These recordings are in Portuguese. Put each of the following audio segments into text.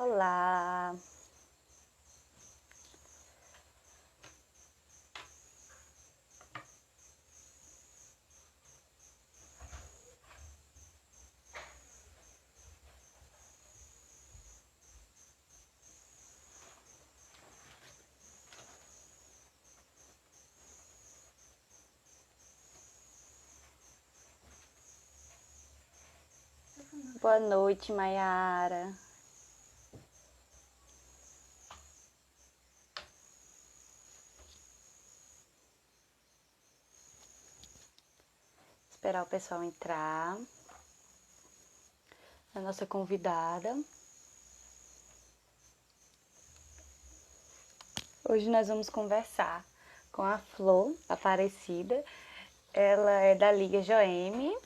Olá! Boa noite, Maiara. Esperar o pessoal entrar. A nossa convidada. Hoje nós vamos conversar com a Flor Aparecida. Ela é da Liga Joeme.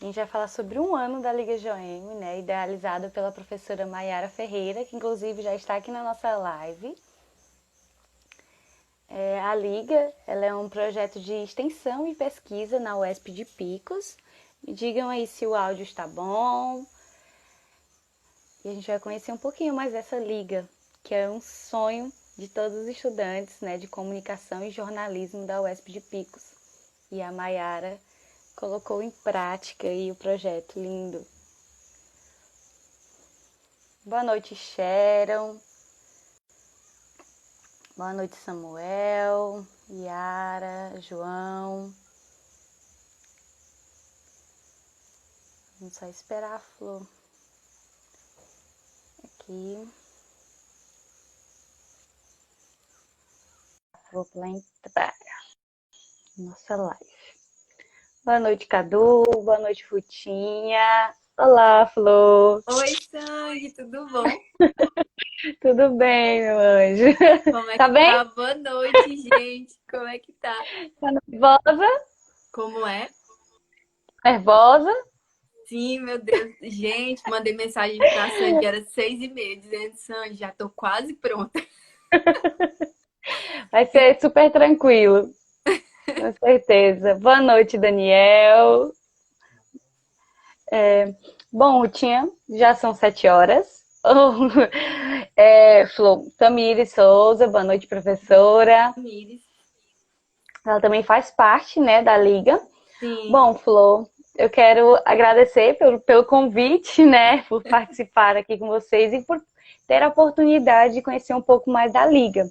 A gente vai falar sobre um ano da Liga Joeme, né? Idealizado pela professora Maiara Ferreira, que inclusive já está aqui na nossa live. A Liga, ela é um projeto de extensão e pesquisa na UESP de Picos. Me digam aí se o áudio está bom. E a gente vai conhecer um pouquinho mais dessa liga, que é um sonho de todos os estudantes, né, de comunicação e jornalismo da UESP de Picos. E a Maiara colocou em prática aí o projeto lindo. Boa noite, Sharon. Boa noite, Samuel, Yara, João. Vamos só esperar a Flor aqui. Vou para entrar. Nossa live. Boa noite, Cadu. Boa noite, Futinha. Olá, Flor. Oi, Sandy, tudo bom? Tudo bem, meu anjo? Como é Tá que bem? tá? Boa noite, gente. Como é que tá? Tá nervosa? Como é? Nervosa? Sim, meu Deus. Gente, mandei mensagem pra Sandy, era 6h30, dizendo, Sandy, já tô quase pronta. Vai ser super tranquilo, com certeza. Boa noite, Daniel. Bom, Rutinha, já são 7 horas. Flor, Tamires Souza, boa noite, professora. Mires. Ela também faz parte, né, da Liga. Sim, Bom, Flor, eu quero agradecer pelo convite, né, por participar aqui com vocês e por ter a oportunidade de conhecer um pouco mais da Liga.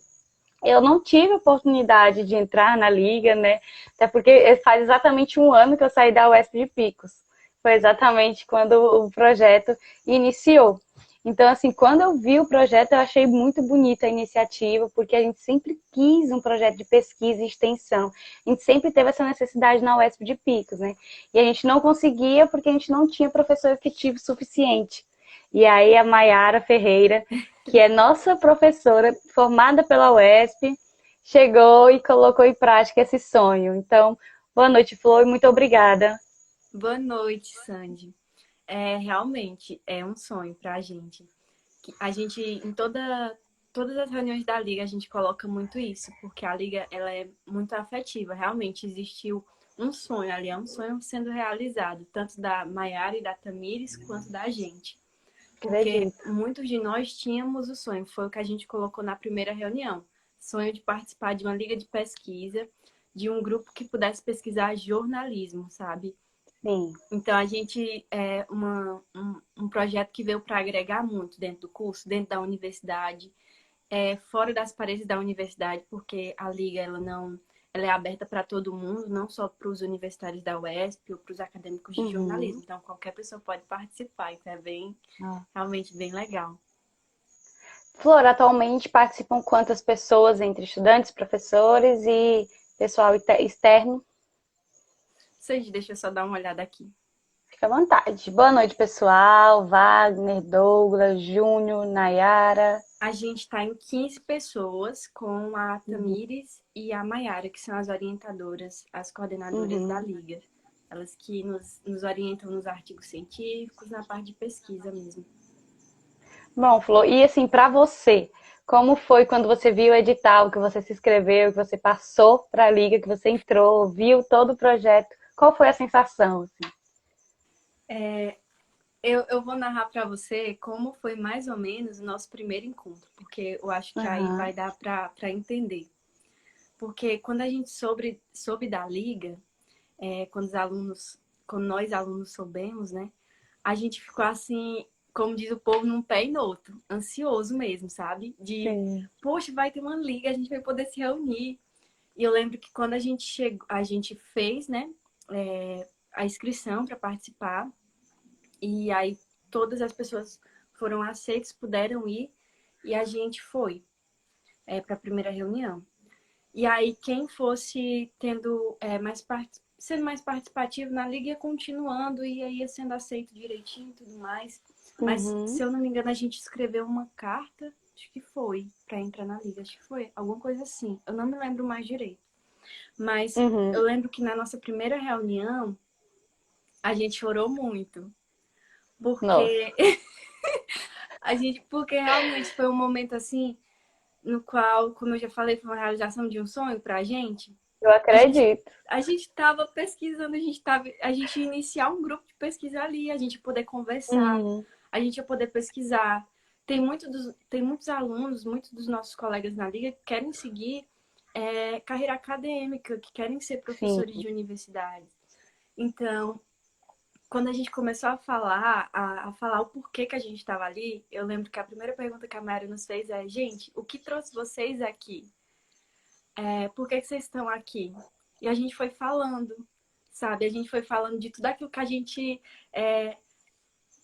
Eu não tive a oportunidade de entrar na Liga, né, até porque faz exatamente um ano que eu saí da UESP de Picos. Foi exatamente quando o projeto iniciou. Então, assim, quando eu vi o projeto, eu achei muito bonita a iniciativa, porque a gente sempre quis um projeto de pesquisa e extensão. A gente sempre teve essa necessidade na UESP de Picos, né? E a gente não conseguia porque a gente não tinha professor efetivo suficiente. E aí a Maiara Ferreira, que é nossa professora formada pela UESP, chegou e colocou em prática esse sonho. Então, boa noite, Flor, e muito obrigada. boa noite, Sandy. Realmente, é um sonho pra gente. A gente, todas as reuniões da Liga, a gente coloca muito isso, porque a Liga, ela é muito afetiva. Realmente, existiu um sonho ali, é um sonho sendo realizado, tanto da Maiara e da Tamires, quanto da gente. Porque Acredito. muitos de nós tínhamos o sonho, foi o que a gente colocou na primeira reunião. Sonho de participar de uma liga de pesquisa, de um grupo que pudesse pesquisar jornalismo, sabe? Sim. Então a gente é um projeto que veio para agregar muito dentro do curso, dentro da universidade, fora das paredes da universidade, porque a liga ela não, ela é aberta para todo mundo, não só para os universitários da UESP ou para os acadêmicos de jornalismo. Uhum. Então qualquer pessoa pode participar, então é bem, Ah. realmente bem legal. Flor, atualmente participam quantas pessoas entre estudantes, professores e pessoal externo? Sandy, deixa eu só dar uma olhada aqui. Fica à vontade. Boa noite, pessoal. Wagner, Douglas, Júnior, Nayara. A gente está em 15 pessoas com a Uhum. Tamires e a Maiara, que são as orientadoras, as coordenadoras da Uhum. Liga. Elas que nos orientam nos artigos científicos, na parte de pesquisa mesmo. Bom, Flor, e assim, para você, como foi quando você viu o edital, que você se inscreveu, que você passou para a Liga, que você entrou, viu todo o projeto? Qual foi a sensação? Assim? Eu vou narrar para você como foi mais ou menos o nosso primeiro encontro, porque eu acho que aí Aham. vai dar para entender. Porque quando a gente soube da liga, quando quando nós alunos soubemos, né? A gente ficou assim, como diz o povo, num pé e no outro, ansioso mesmo, sabe? De, Sim. poxa, vai ter uma liga, a gente vai poder se reunir. E eu lembro que quando a gente chegou, a gente fez, né, a inscrição para participar, e aí todas as pessoas foram aceitas, puderam ir, e a gente foi para a primeira reunião. E aí, quem fosse tendo sendo mais participativo na liga ia continuando e aí ia sendo aceito direitinho e tudo mais. Mas, Uhum. se eu não me engano, a gente escreveu uma carta, acho que foi, para entrar na liga, acho que foi, alguma coisa assim. Eu não me lembro mais direito. Mas eu Uhum. lembro que na nossa primeira reunião, a gente chorou muito. Nossa, Porque porque realmente foi um momento assim, no qual, como eu já falei, foi uma realização de um sonho pra gente. eu A gente acredito. a gente estava pesquisando, a gente ia iniciar um grupo de pesquisa ali, a gente ia poder conversar, Uhum. a gente ia poder pesquisar. Tem muitos alunos, muitos dos nossos colegas na liga que querem seguir carreira acadêmica, que querem ser Sim. professores de universidade. Então, quando a gente começou a falar, a falar o porquê que a gente estava ali, eu lembro que a primeira pergunta que a Mari nos fez é: gente, o que trouxe vocês aqui? Por que que vocês estão aqui? E a gente foi falando, sabe? A gente foi falando de tudo aquilo que a gente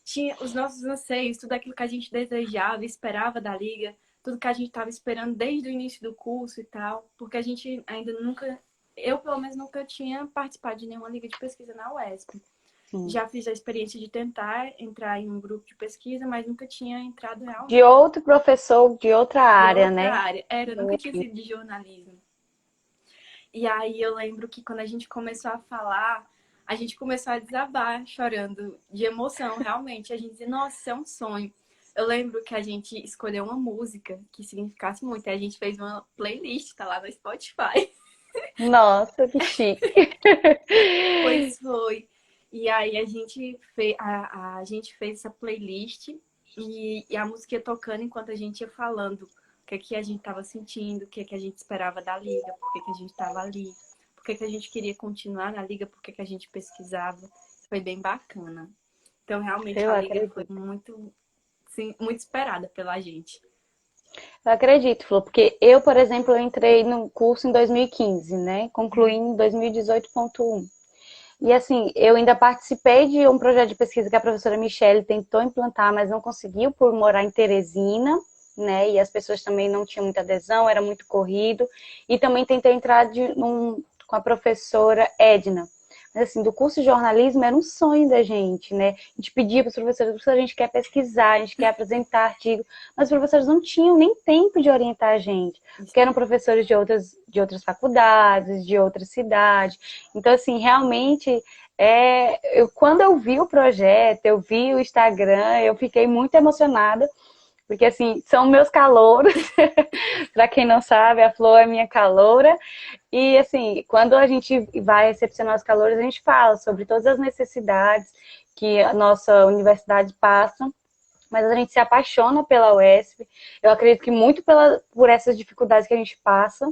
tinha, os nossos anseios, tudo aquilo que a gente desejava, esperava da liga, tudo que a gente estava esperando desde o início do curso e tal, porque a gente ainda nunca, eu pelo menos nunca tinha participado de nenhuma liga de pesquisa na UESP. Sim. Já fiz a experiência de tentar entrar em um grupo de pesquisa, mas nunca tinha entrado De realmente outro professor de outra de área, outra né? área. Eu nunca tinha sido de jornalismo. E aí eu lembro que quando a gente começou a falar, a gente começou a desabar, chorando de emoção, realmente. A gente dizia, nossa, isso é um sonho. Eu lembro que a gente escolheu uma música que significasse muito. E a gente fez uma playlist, tá lá no Spotify. Nossa, que chique. Pois foi. E aí a gente fez essa playlist e a música ia tocando enquanto a gente ia falando o que é que a gente estava sentindo, o que é que a gente esperava da liga, por que é que a gente estava ali, por que é que a gente queria continuar na liga, por que é que a gente pesquisava. Foi bem bacana. Então, realmente, Eu a liga foi acredito. muito, sim, muito esperada pela gente. Eu acredito, Flor, porque eu, por exemplo, eu entrei no curso em 2015, né? Concluí em 2018.1. E assim, eu ainda participei de um projeto de pesquisa que a professora Michele tentou implantar, mas não conseguiu por morar em Teresina, né? E as pessoas também não tinham muita adesão, era muito corrido. E também tentei entrar com a professora Edna. Mas assim, do curso de jornalismo era um sonho da gente, né? A gente pedia para os professores, a gente quer pesquisar, a gente quer apresentar artigo, mas os professores não tinham nem tempo de orientar a gente, porque eram professores de outras faculdades, de outra cidade. Então, assim, realmente, quando eu vi o projeto, eu vi o Instagram, eu fiquei muito emocionada, porque, assim, são meus calouros. Para quem não sabe, a Flor é minha caloura. E, assim, quando a gente vai recepcionar os calouros, a gente fala sobre todas as necessidades que a nossa universidade passa, mas a gente se apaixona pela UESP. Eu acredito que muito por essas dificuldades que a gente passa.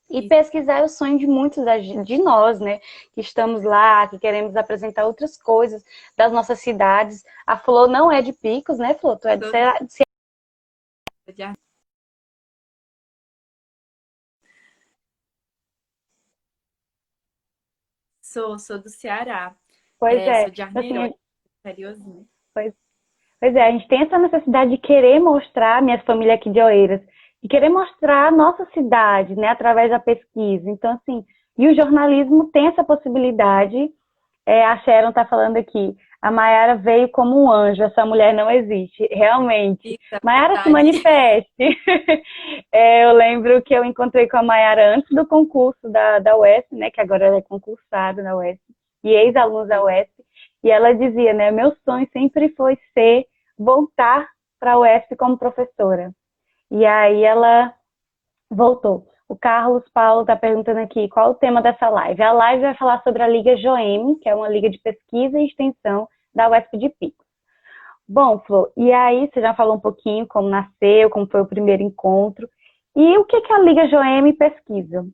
E E pesquisar é o sonho de muitos de nós, né? Que estamos lá, que queremos apresentar outras coisas das nossas cidades. A Flor não é de Picos, né, Flor? Tu é de sou Ceará. de sou do Ceará. Pois Sou é. de Arneiroz, Assim, interiorzinho. pois Pois é, a gente tem essa necessidade de querer mostrar, minha família aqui de Oeiras, de querer mostrar a nossa cidade, né, através da pesquisa. Então, assim, e o jornalismo tem essa possibilidade. A Sharon está falando aqui, a Mayara veio como um anjo, essa mulher não existe, realmente. Isso é Mayara, se verdade. manifeste. Eu lembro que eu encontrei com a Mayara antes do concurso da UESP, né, que agora ela é concursada na UESP, e ex-aluna da UESP, e ela dizia, né, meu sonho sempre foi voltar para a UESP como professora. E aí ela voltou. O Carlos Paulo está perguntando aqui qual o tema dessa live. A live vai falar sobre a Liga Joeme, que é uma liga de pesquisa e extensão da UESP de Picos. Bom, Flor, e aí você já falou um pouquinho como nasceu, como foi o primeiro encontro. E o que que a Liga Joeme pesquisa?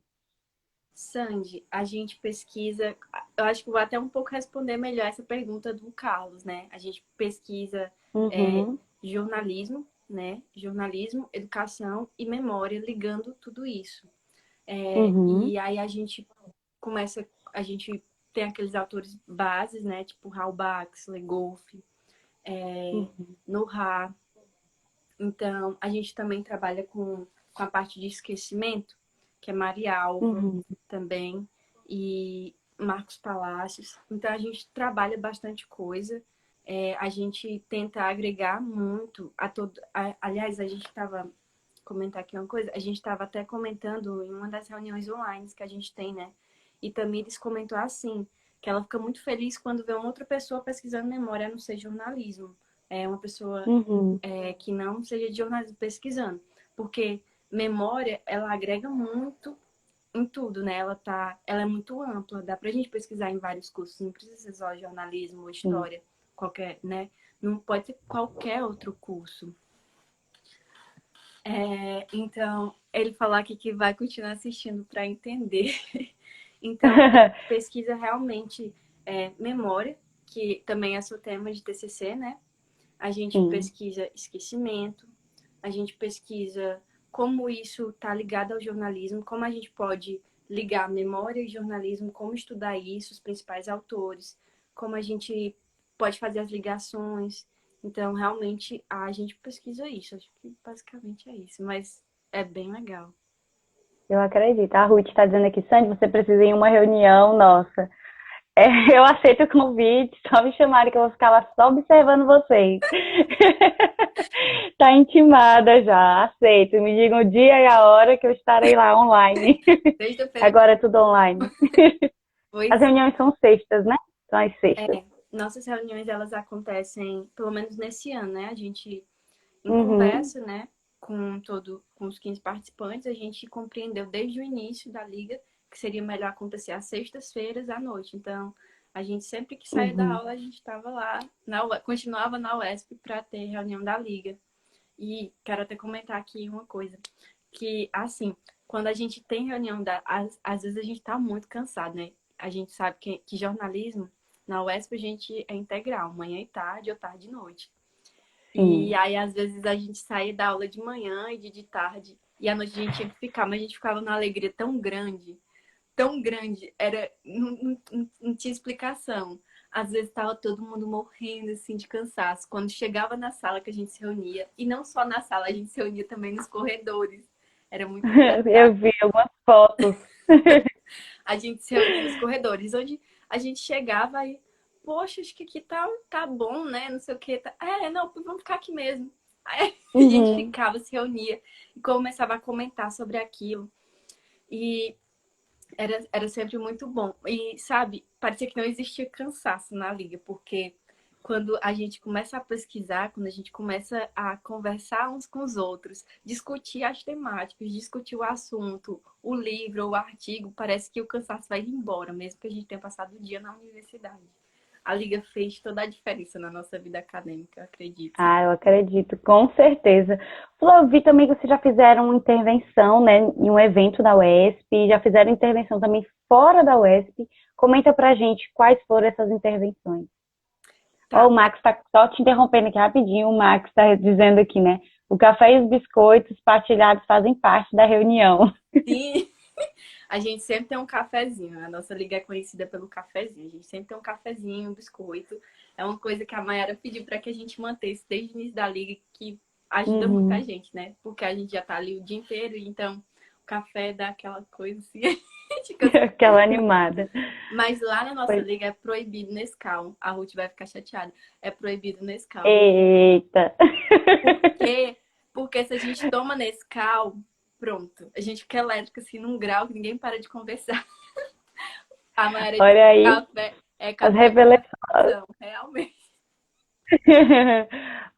Sandy, a gente pesquisa, eu acho que vou até um pouco responder melhor essa pergunta do Carlos, né? A gente pesquisa é, Uhum, jornalismo, né? Jornalismo, educação e memória, ligando tudo isso. uhum, E aí a gente começa, a gente tem aqueles autores bases, né? Tipo Hal Baxley, Goff, uhum, Nohar. Então, a gente também trabalha com a parte de esquecimento, que é Maria Alva uhum, também, e Marcos Palácios. Então, a gente trabalha bastante coisa. A gente tenta agregar muito a todo. Aliás, a gente estava comentar aqui uma coisa. A gente estava até comentando em uma das reuniões online que a gente tem, né? E Tamires comentou assim, que ela fica muito feliz quando vê uma outra pessoa pesquisando memória, a não ser jornalismo. É uma pessoa uhum. que não seja de jornalismo pesquisando. Porque memória, ela agrega muito em tudo, né? Ela é muito ampla, dá pra gente pesquisar em vários cursos, não precisa ser só jornalismo ou Sim. história, qualquer, né? Não pode ser qualquer outro curso. Então, ele falar aqui que vai continuar assistindo para entender. Então, a gente pesquisa realmente memória, que também é seu tema de TCC, né? A gente Sim. pesquisa esquecimento, a gente pesquisa como isso está ligado ao jornalismo, como a gente pode ligar memória e jornalismo, como estudar isso, os principais autores, como a gente pode fazer as ligações. Então, realmente, a gente pesquisa isso. Acho que basicamente é isso, mas é bem legal. Eu acredito. A Ruth está dizendo aqui, Sandy, você precisa ir em uma reunião nossa. É, eu aceito o convite, só me chamarem que eu vou ficar lá só observando vocês. Tá intimada já, aceito. Me digam o dia e a hora que eu estarei lá online. Sexta-feira, Agora é tudo online. As pois reuniões são sextas, né? São as sextas. nossas reuniões elas acontecem, pelo menos nesse ano, né? A gente em Uhum, conversa, né, com os 15 participantes, a gente compreendeu desde o início da liga que seria melhor acontecer às sextas-feiras à noite. Então, a gente sempre que saía da uhum, aula, a gente estava lá, continuava na UESP para ter reunião da liga. E quero até comentar aqui uma coisa, que assim, quando a gente tem reunião às vezes a gente está muito cansado, né? A gente sabe que jornalismo na UESP a gente é integral, manhã e tarde ou tarde e noite. E sim. aí, às vezes, a gente saía da aula de manhã e de tarde. E à noite a gente tinha que ficar, mas a gente ficava numa alegria tão grande, era, não tinha explicação. Às vezes estava todo mundo morrendo assim de cansaço. Quando chegava na sala que a gente se reunia, e não só na sala, a gente se reunia também nos corredores. Era muito Eu engraçado. vi algumas fotos. A gente se reunia nos corredores, onde a gente chegava e, poxa, acho que aqui tá bom, né? Não sei o que. Não, vamos ficar aqui mesmo. Aí a gente Uhum. ficava, se reunia e começava a comentar sobre aquilo. E era sempre muito bom. E, sabe, parecia que não existia cansaço na liga, porque quando a gente começa a pesquisar, quando a gente começa a conversar uns com os outros, discutir as temáticas, discutir o assunto, o livro ou o artigo, parece que o cansaço vai embora, mesmo que a gente tenha passado o dia na universidade. A liga fez toda a diferença na nossa vida acadêmica, eu acredito. Ah, eu acredito, com certeza. Flor, eu vi também que vocês já fizeram uma intervenção, né, em um evento da UESP, já fizeram intervenção também fora da UESP. Comenta pra gente quais foram essas intervenções. Ó, o Tá, Max tá só te interrompendo aqui rapidinho. O Max tá dizendo aqui, né? O café e os biscoitos partilhados fazem parte da reunião. sim. A gente sempre tem um cafezinho. A nossa liga é conhecida pelo cafezinho. A gente sempre tem um cafezinho, um biscoito. É uma coisa que a Mayara pediu para que a gente mantesse desde o início da liga, que ajuda muito a Uhum. gente, né? Porque a gente já tá ali o dia inteiro, então o café dá aquela coisa assim. A gente fica assim. Aquela animada. Mas lá na nossa Pois- liga é proibido Nescau. A Ruth vai ficar chateada. É proibido Nescau. Eita! Por quê? Porque se a gente toma Nescau, pronto. A gente fica elétrico assim num grau que ninguém para de conversar. A Mayara disse Olha que aí café é as café com revelações. moderação, realmente.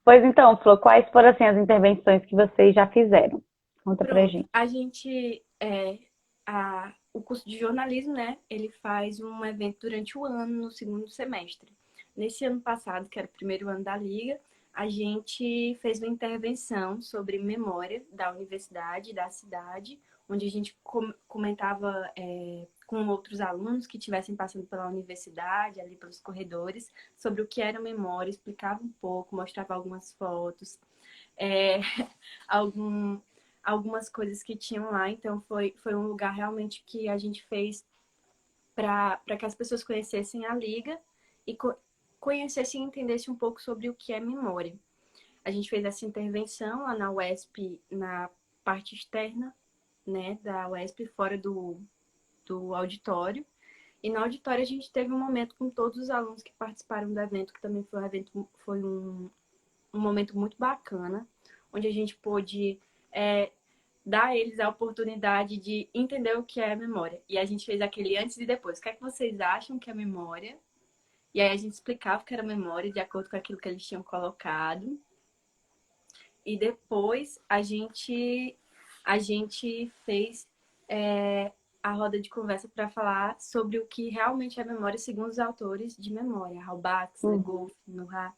Pois então, Flor, quais foram assim, as intervenções que vocês já fizeram? Conta pra Pronto, gente. a gente, o curso de jornalismo, né, ele faz um evento durante o ano, no segundo semestre. Nesse ano passado, que era o primeiro ano da Liga, a gente fez uma intervenção sobre memória da universidade, da cidade, onde a gente comentava com outros alunos que estivessem passando pela universidade, ali pelos corredores, sobre o que era memória, explicava um pouco, mostrava algumas fotos, é, algum, algumas coisas que tinham lá. Então, foi um lugar realmente que a gente fez para que as pessoas conhecessem a Liga e conhecessem e entendessem um pouco sobre o que é memória. A gente fez essa intervenção lá na UESP, na parte externa, né, da UESP, fora do auditório. E no auditório a gente teve um momento com todos os alunos que participaram do evento, que também foi um evento, foi um momento muito bacana, onde a gente pôde dar a eles a oportunidade de entender o que é memória. E a gente fez aquele antes e depois. O que é que vocês acham que é memória? E aí a gente explicava o que era memória de acordo com aquilo que eles tinham colocado. E depois a gente fez a roda de conversa para falar sobre o que realmente é memória segundo os autores de memória, Halbach, Legoff, Nourrat.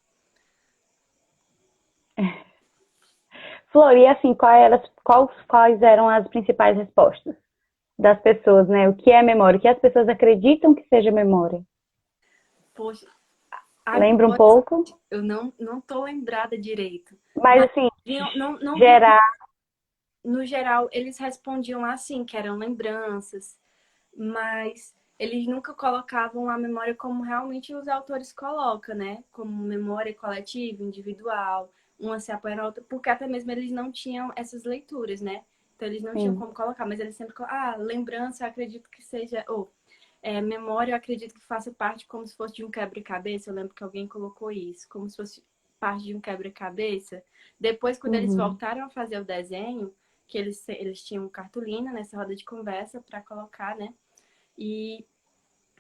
Flor, e assim, quais eram as principais respostas das pessoas, né? O que é memória? O que as pessoas acreditam que seja memória? Poxa, Lembra um agora pouco? eu não tô lembrada direito. Mas Mas assim, não vi. gerar. No geral, eles respondiam assim, que eram lembranças, mas eles nunca colocavam a memória como realmente os autores colocam, né? Como memória coletiva, individual, uma se apoia na outra, porque até mesmo eles não tinham essas leituras, né? Então eles não tinham Sim. como colocar, mas eles sempre colocavam, lembrança, eu acredito que seja, ou memória, eu acredito que faça parte como se fosse de um quebra-cabeça. Eu lembro que alguém colocou isso, como se fosse parte de um quebra-cabeça. Depois, quando eles voltaram a fazer o desenho, que eles tinham cartolina nessa roda de conversa para colocar, né? E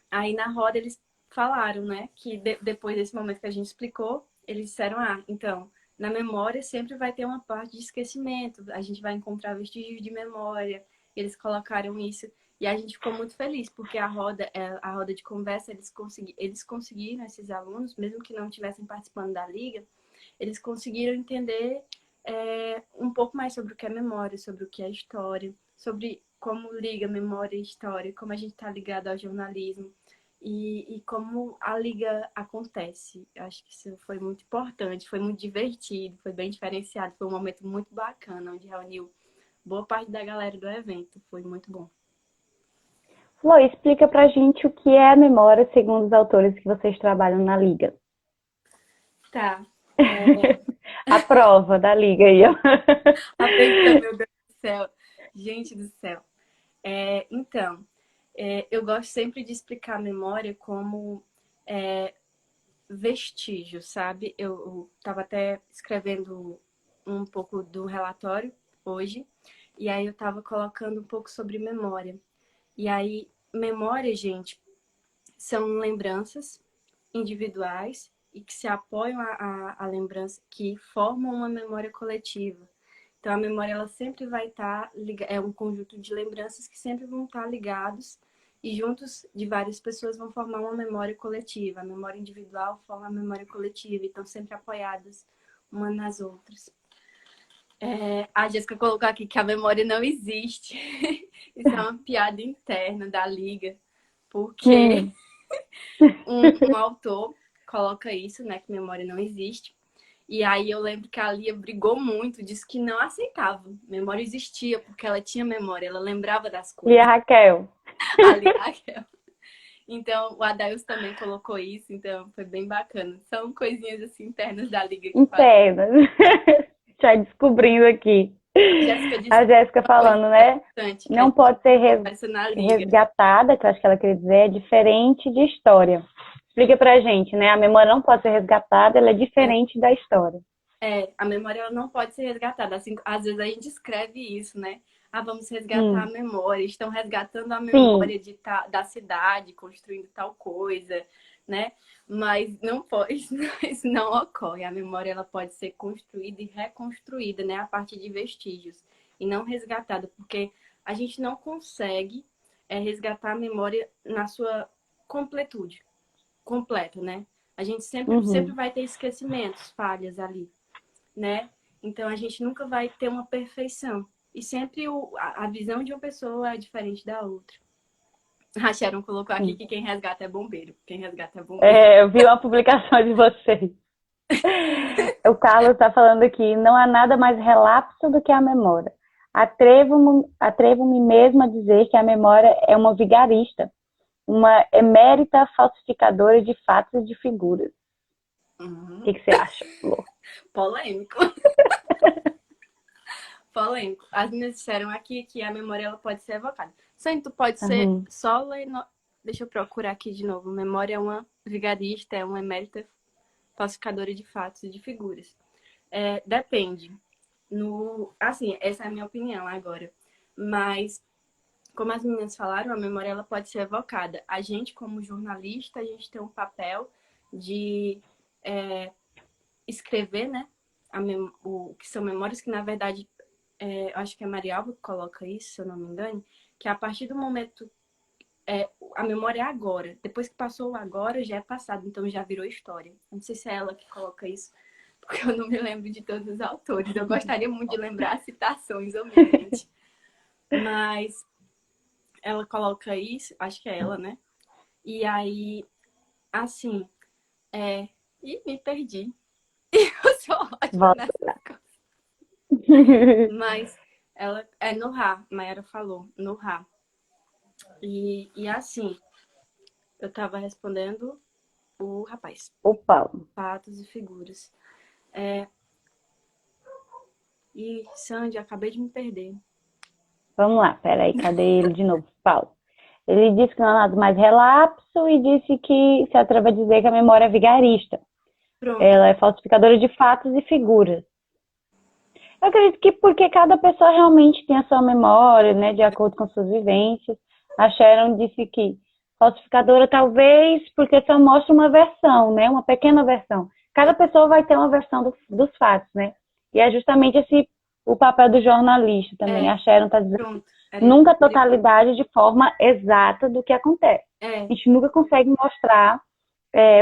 aí na roda eles falaram, né, que depois desse momento que a gente explicou, eles disseram, então, na memória sempre vai ter uma parte de esquecimento, a gente vai encontrar vestígios de memória. Eles colocaram isso e a gente ficou muito feliz, porque a roda de conversa, eles conseguiram, esses alunos, mesmo que não estivessem participando da liga, eles conseguiram entender um pouco mais sobre o que é memória, sobre o que é história, sobre como liga memória e história, como a gente está ligado ao jornalismo e como a liga acontece. Eu acho que isso foi muito importante, foi muito divertido, foi bem diferenciado, foi um momento muito bacana, onde reuniu boa parte da galera do evento, foi muito bom. Flor, explica pra gente o que é a memória segundo os autores que vocês trabalham na Liga. Tá. A prova da Liga aí, ó. Atenção, meu Deus do céu. Gente do céu. Então, eu gosto sempre de explicar a memória como vestígio, sabe? Eu estava até escrevendo um pouco do relatório hoje, e aí eu estava colocando um pouco sobre memória. E aí, memória, gente, são lembranças individuais e que se apoiam à lembrança, que formam uma memória coletiva. Então, a memória ela sempre vai estar é um conjunto de lembranças que sempre vão estar ligados e juntos de várias pessoas vão formar uma memória coletiva. A memória individual forma a memória coletiva e estão sempre apoiadas umas nas outras. A Jéssica colocou aqui que a memória não existe. Isso é uma piada interna da Liga, porque um autor coloca isso, né, que memória não existe. E aí eu lembro que a Lia brigou muito, disse que não aceitava. Memória existia, porque ela tinha memória, ela lembrava das E a coisas. Raquel? A Lia, Raquel. Então, o Adailson também colocou isso, então foi bem bacana. São coisinhas assim internas da Liga que fazem. Internas. Já descobrindo aqui. Jéssica disse A Jéssica uma coisa falando, né? interessante, que a Não gente pode ser conversa na Liga. resgatada, que eu acho que ela quer dizer, é diferente de história. Explica pra gente, né? A memória não pode ser resgatada, ela é diferente da história. A memória ela não pode ser resgatada. Assim, às vezes a gente escreve isso, né? Vamos resgatar a memória. Estão resgatando a Sim. memória da cidade, construindo tal coisa, né? Mas não pode, isso não ocorre. A memória ela pode ser construída e reconstruída, né? A partir de vestígios e não resgatada, porque a gente não consegue resgatar a memória na sua completude, completa, né? A gente sempre Uhum. vai ter esquecimentos, falhas ali, né? Então a gente nunca vai ter uma perfeição. E sempre a visão de uma pessoa é diferente da outra. A Sharon colocou aqui Sim. que quem resgata é bombeiro. Quem resgata é bombeiro. É, eu vi uma publicação de vocês. O Carlos está falando aqui, não há nada mais relapso do que a memória. Atrevo-me mesmo a dizer que a memória é uma vigarista, uma emérita falsificadora de fatos e de figuras. O que, Uhum. que você acha, Flor? Polêmico. Polêmico. As meninas disseram aqui que a memória ela pode ser evocada. Sim, tu pode ser Uhum. solo e... Deixa eu procurar aqui de novo. Memória é uma vigarista, é uma emérita falsificadora de fatos e de figuras. Depende. Assim, essa é a minha opinião agora. Mas, como as meninas falaram, a memória ela pode ser evocada. A gente, como jornalista, a gente tem um papel de escrever, né? O que são memórias que, na verdade, acho que é Marialva que coloca isso, se eu não me engano, que a partir do momento a memória é agora. Depois que passou o agora, já é passado, então já virou história. Não sei se é ela que coloca isso, porque eu não me lembro de todos os autores. Eu gostaria muito de lembrar as citações, humildemente. Mas ela coloca isso, acho que é ela, né? E aí, assim, Ih, me perdi. Eu sou ótima Volta. nessas coisas. Mas ela é no Rá, Mayara falou, no Rá. E assim, eu tava respondendo o rapaz. O Paulo. Fatos e figuras. E, Sandy, acabei de me perder. Vamos lá, peraí, cadê ele de novo? Paulo. Ele disse que não há nada mais relapso e disse que se atreve a dizer que a memória é vigarista. Pronto. Ela é falsificadora de fatos e figuras. Eu acredito que porque cada pessoa realmente tem a sua memória, né, de acordo com suas vivências. A Sharon disse que falsificadora talvez porque só mostra uma versão, né, uma pequena versão. Cada pessoa vai ter uma versão dos fatos, né? E é justamente esse o papel do jornalista também. A Sharon está dizendo que Pronto. Era isso nunca a que eu queria falar. totalidade de forma exata do que acontece. É, A gente nunca consegue mostrar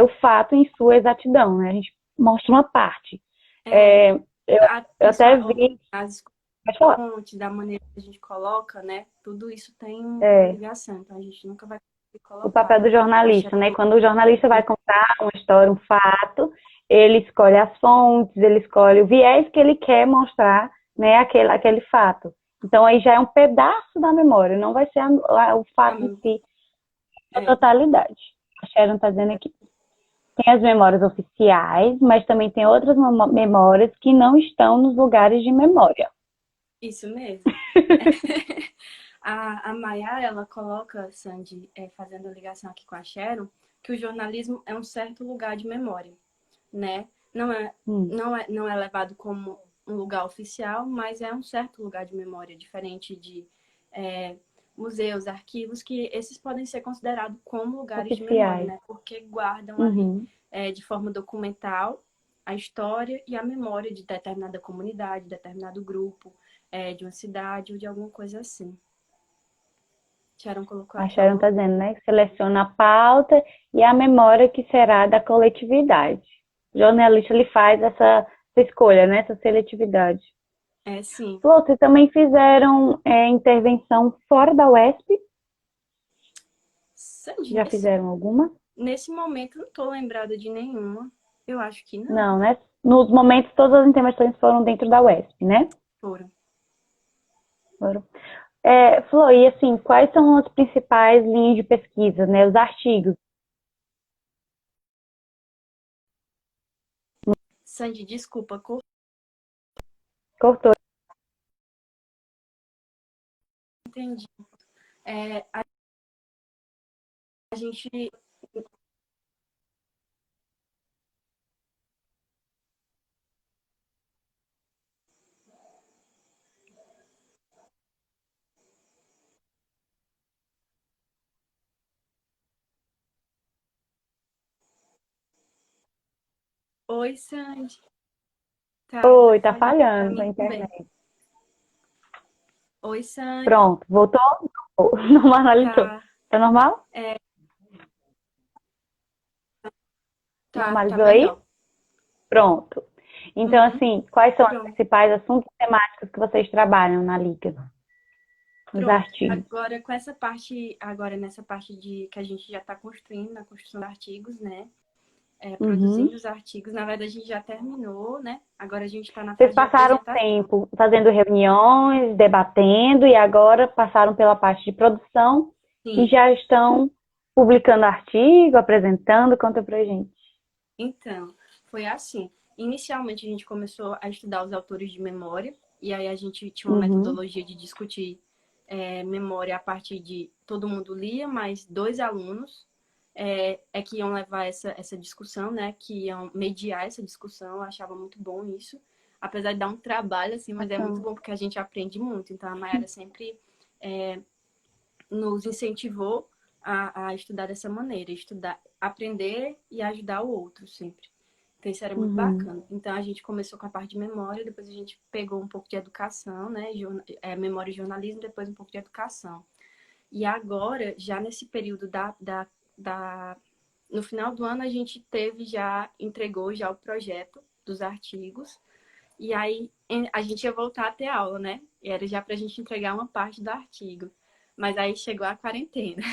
o fato em sua exatidão, né? A gente mostra uma parte. é. É, eu, eu Isso, até vi. as Pode falar. fontes, da maneira que a gente coloca, né? Tudo isso tem uma É, ligação. Então, a gente nunca vai conseguir o colocar. papel do A jornalista, né? Sharon Quando o jornalista vai contar uma história, um fato, ele escolhe as fontes, ele escolhe o viés que ele quer mostrar, né? Aquele fato. Então, aí já é um pedaço da memória, não vai ser o fato em si, a é, totalidade. A Sharon está dizendo aqui. Tem as memórias oficiais, mas também tem outras memórias que não estão nos lugares de memória. isso mesmo. A Maiara, ela coloca, Sandy, fazendo a ligação aqui com a Sharon, que o jornalismo é um certo lugar de memória, né? Não é, Hum, não é levado como um lugar oficial, mas é um certo lugar de memória, diferente de é, museus, arquivos, que esses podem ser considerados como lugares de memória, oficiais. né? Porque guardam ali Uhum. de forma documental a história e a memória de determinada comunidade, determinado grupo, de uma cidade ou de alguma coisa assim. Sharon colocou A aqui, Sharon ó. está dizendo, né? Que seleciona a pauta e a memória que será da coletividade. O jornalista ele faz essa escolha, né? Essa seletividade. Sim. Vocês também fizeram intervenção fora da UESP? Sandy, Já fizeram alguma? nesse momento não tô lembrada de nenhuma. Eu acho que não. Não, né? Nos momentos, todas as intervenções foram dentro da UESP, né? Foram. Foram. Flor, e assim, quais são as principais linhas de pesquisa, né? Os artigos? Sandy, desculpa, Cortou. entendi. A gente. Oi, Sandy. Tá Oi, tá falhando pra falhando a mim também. internet. Oi, Sandy. Pronto, voltou? Normalizou. Tá. Tá normal? É, Tá Normalizou aí? melhor. Pronto. Então, Uhum, assim, quais são os pronto, principais assuntos temáticos que vocês trabalham na Liga? Os pronto. artigos. Agora, com essa parte, agora nessa parte de que a gente já está construindo, na construção de artigos, né? Uhum. Produzindo os artigos. Na verdade, a gente já terminou, né? Agora a gente está na Vocês fase de passaram apresentação. tempo fazendo reuniões, debatendo, e agora passaram pela parte de produção e Sim. já estão publicando artigo, apresentando. Conta pra gente. Então, foi assim. Inicialmente, a gente começou a estudar os autores de memória, e aí a gente tinha uma Uhum. metodologia de discutir memória a partir de todo mundo lia, mas dois alunos que iam levar essa discussão, né? Que iam mediar essa discussão. Eu achava muito bom isso. Apesar de dar um trabalho, assim, mas é muito Bacana. bom porque a gente aprende muito. Então, a Mayara sempre nos incentivou a estudar dessa maneira, estudar, aprender e ajudar o outro sempre. Então isso era muito Uhum. bacana. Então a gente começou com a parte de memória, depois a gente pegou um pouco de educação, né? Memória e jornalismo, depois um pouco de educação. E agora, já nesse período no final do ano, a gente entregou já o projeto dos artigos. E aí a gente ia voltar a ter aula, né? E era já para a gente entregar uma parte do artigo. Mas aí chegou a quarentena.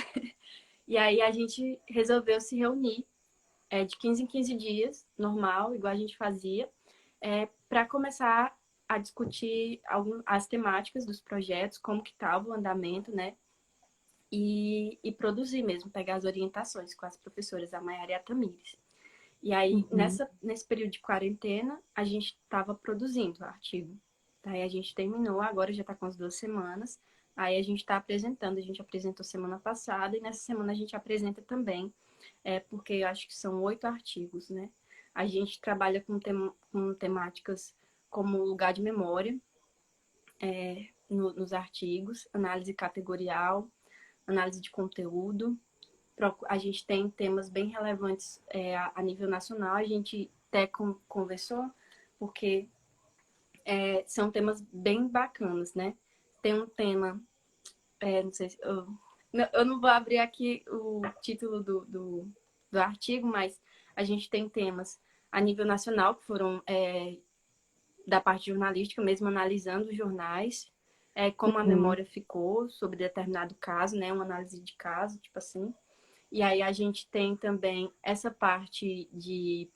E aí a gente resolveu se reunir de 15 em 15 dias, normal, igual a gente fazia, para começar a discutir as temáticas dos projetos, como que estava o andamento, né? E produzir mesmo, pegar as orientações com as professoras, a Mayara e a Tamires. E aí, Uhum. nesse período de quarentena, a gente estava produzindo o artigo. Aí a gente terminou, agora já está com as 2 semanas. Aí a gente está apresentando, a gente apresentou semana passada e nessa semana a gente apresenta também, porque eu acho que são 8 artigos, né? A gente trabalha com temáticas como lugar de memória nos artigos, análise categorial, análise de conteúdo. A gente tem temas bem relevantes a nível nacional. A gente até conversou, porque são temas bem bacanas, né? Tem um tema, não sei se eu não vou abrir aqui o título do artigo, mas a gente tem temas a nível nacional que foram da parte jornalística, mesmo analisando os jornais, como a Uhum. memória ficou sobre determinado caso, né? Uma análise de caso, tipo assim. E aí a gente tem também essa parte de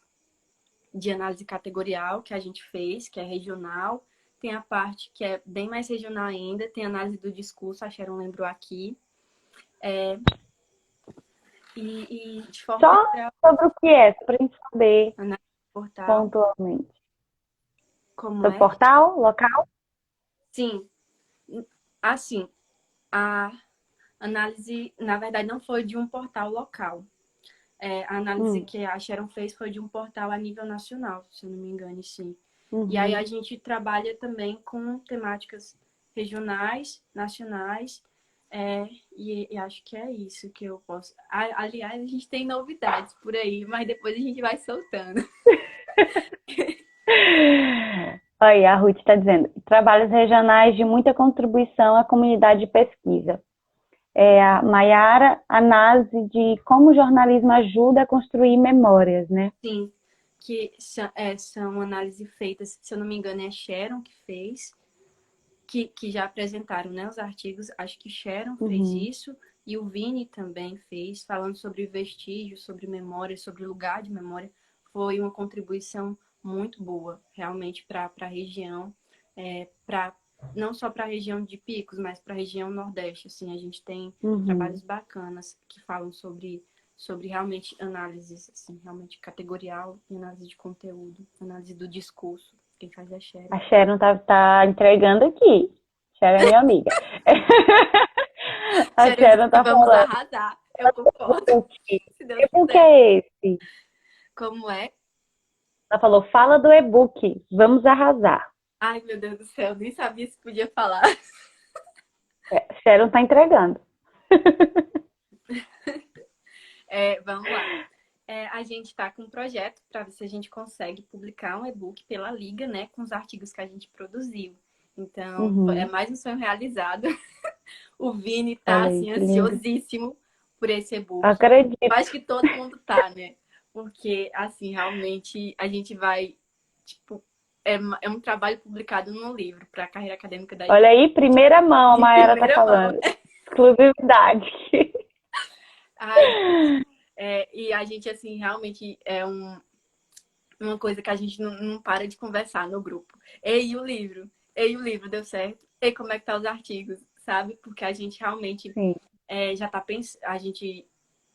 análise categorial que a gente fez, que é regional. Tem a parte que é bem mais regional ainda, tem a análise do discurso, a Sharon lembrou aqui. E de forma Só geral, sobre o que é, para a gente saber análise do portal, pontualmente. como Sobre é? portal, local? Sim, assim, a análise, na verdade, não foi de um portal local. A análise Hum. que a Sharon fez foi de um portal a nível nacional, se eu não me engano, sim. E aí a Uhum. gente trabalha também com temáticas regionais, nacionais, e acho que é isso que eu posso. Aliás, a gente tem novidades por aí, mas depois a gente vai soltando. Aí, a Ruth está dizendo, trabalhos regionais de muita contribuição à comunidade de pesquisa. A Maiara, análise de como o jornalismo ajuda a construir memórias, né? Sim, que são análises feitas, se eu não me engano, é a Sharon que fez, que já apresentaram, né, os artigos. Acho que Sharon fez Uhum. isso e o Vini também fez, falando sobre vestígios, sobre memória, sobre lugar de memória. Foi uma contribuição muito boa, realmente, para a região, não só para a região de Picos, mas para a região Nordeste. Assim, a gente tem Uhum. trabalhos bacanas que falam sobre realmente análises, assim, realmente categorial e análise de conteúdo, análise do discurso. Quem faz é a Sharon. A Sharon tá entregando aqui. Sharon é minha amiga. A Sharon disse Sharon que tá vamos falando. arrasar. Eu concordo, E-book. se Deus E-book quiser. é esse? Como é? Ela falou, fala do e-book. Vamos arrasar. Ai, meu Deus do céu, nem sabia se podia falar. Sharon tá entregando. Vamos lá. A gente está com um projeto para ver se a gente consegue publicar um e-book pela Liga, né, com os artigos que a gente produziu. Então, é Uhum. mais um sonho realizado. O Vini tá, Olha aí, assim, que lindo. ansiosíssimo por esse e-book. Eu Acredito. acho que todo mundo tá, né? porque, assim, realmente a gente vai, tipo, é um trabalho publicado num livro para a carreira acadêmica da Olha gente. aí, primeira mão, a De Mayara tá primeira mão. falando. Exclusividade. Ai, e a gente, assim, realmente uma coisa que a gente não para de conversar no grupo. Ei, o livro? Ei, o livro deu certo? Ei, como é que tá os artigos? Sabe? Porque a gente realmente Sim. já tá pensando. A gente,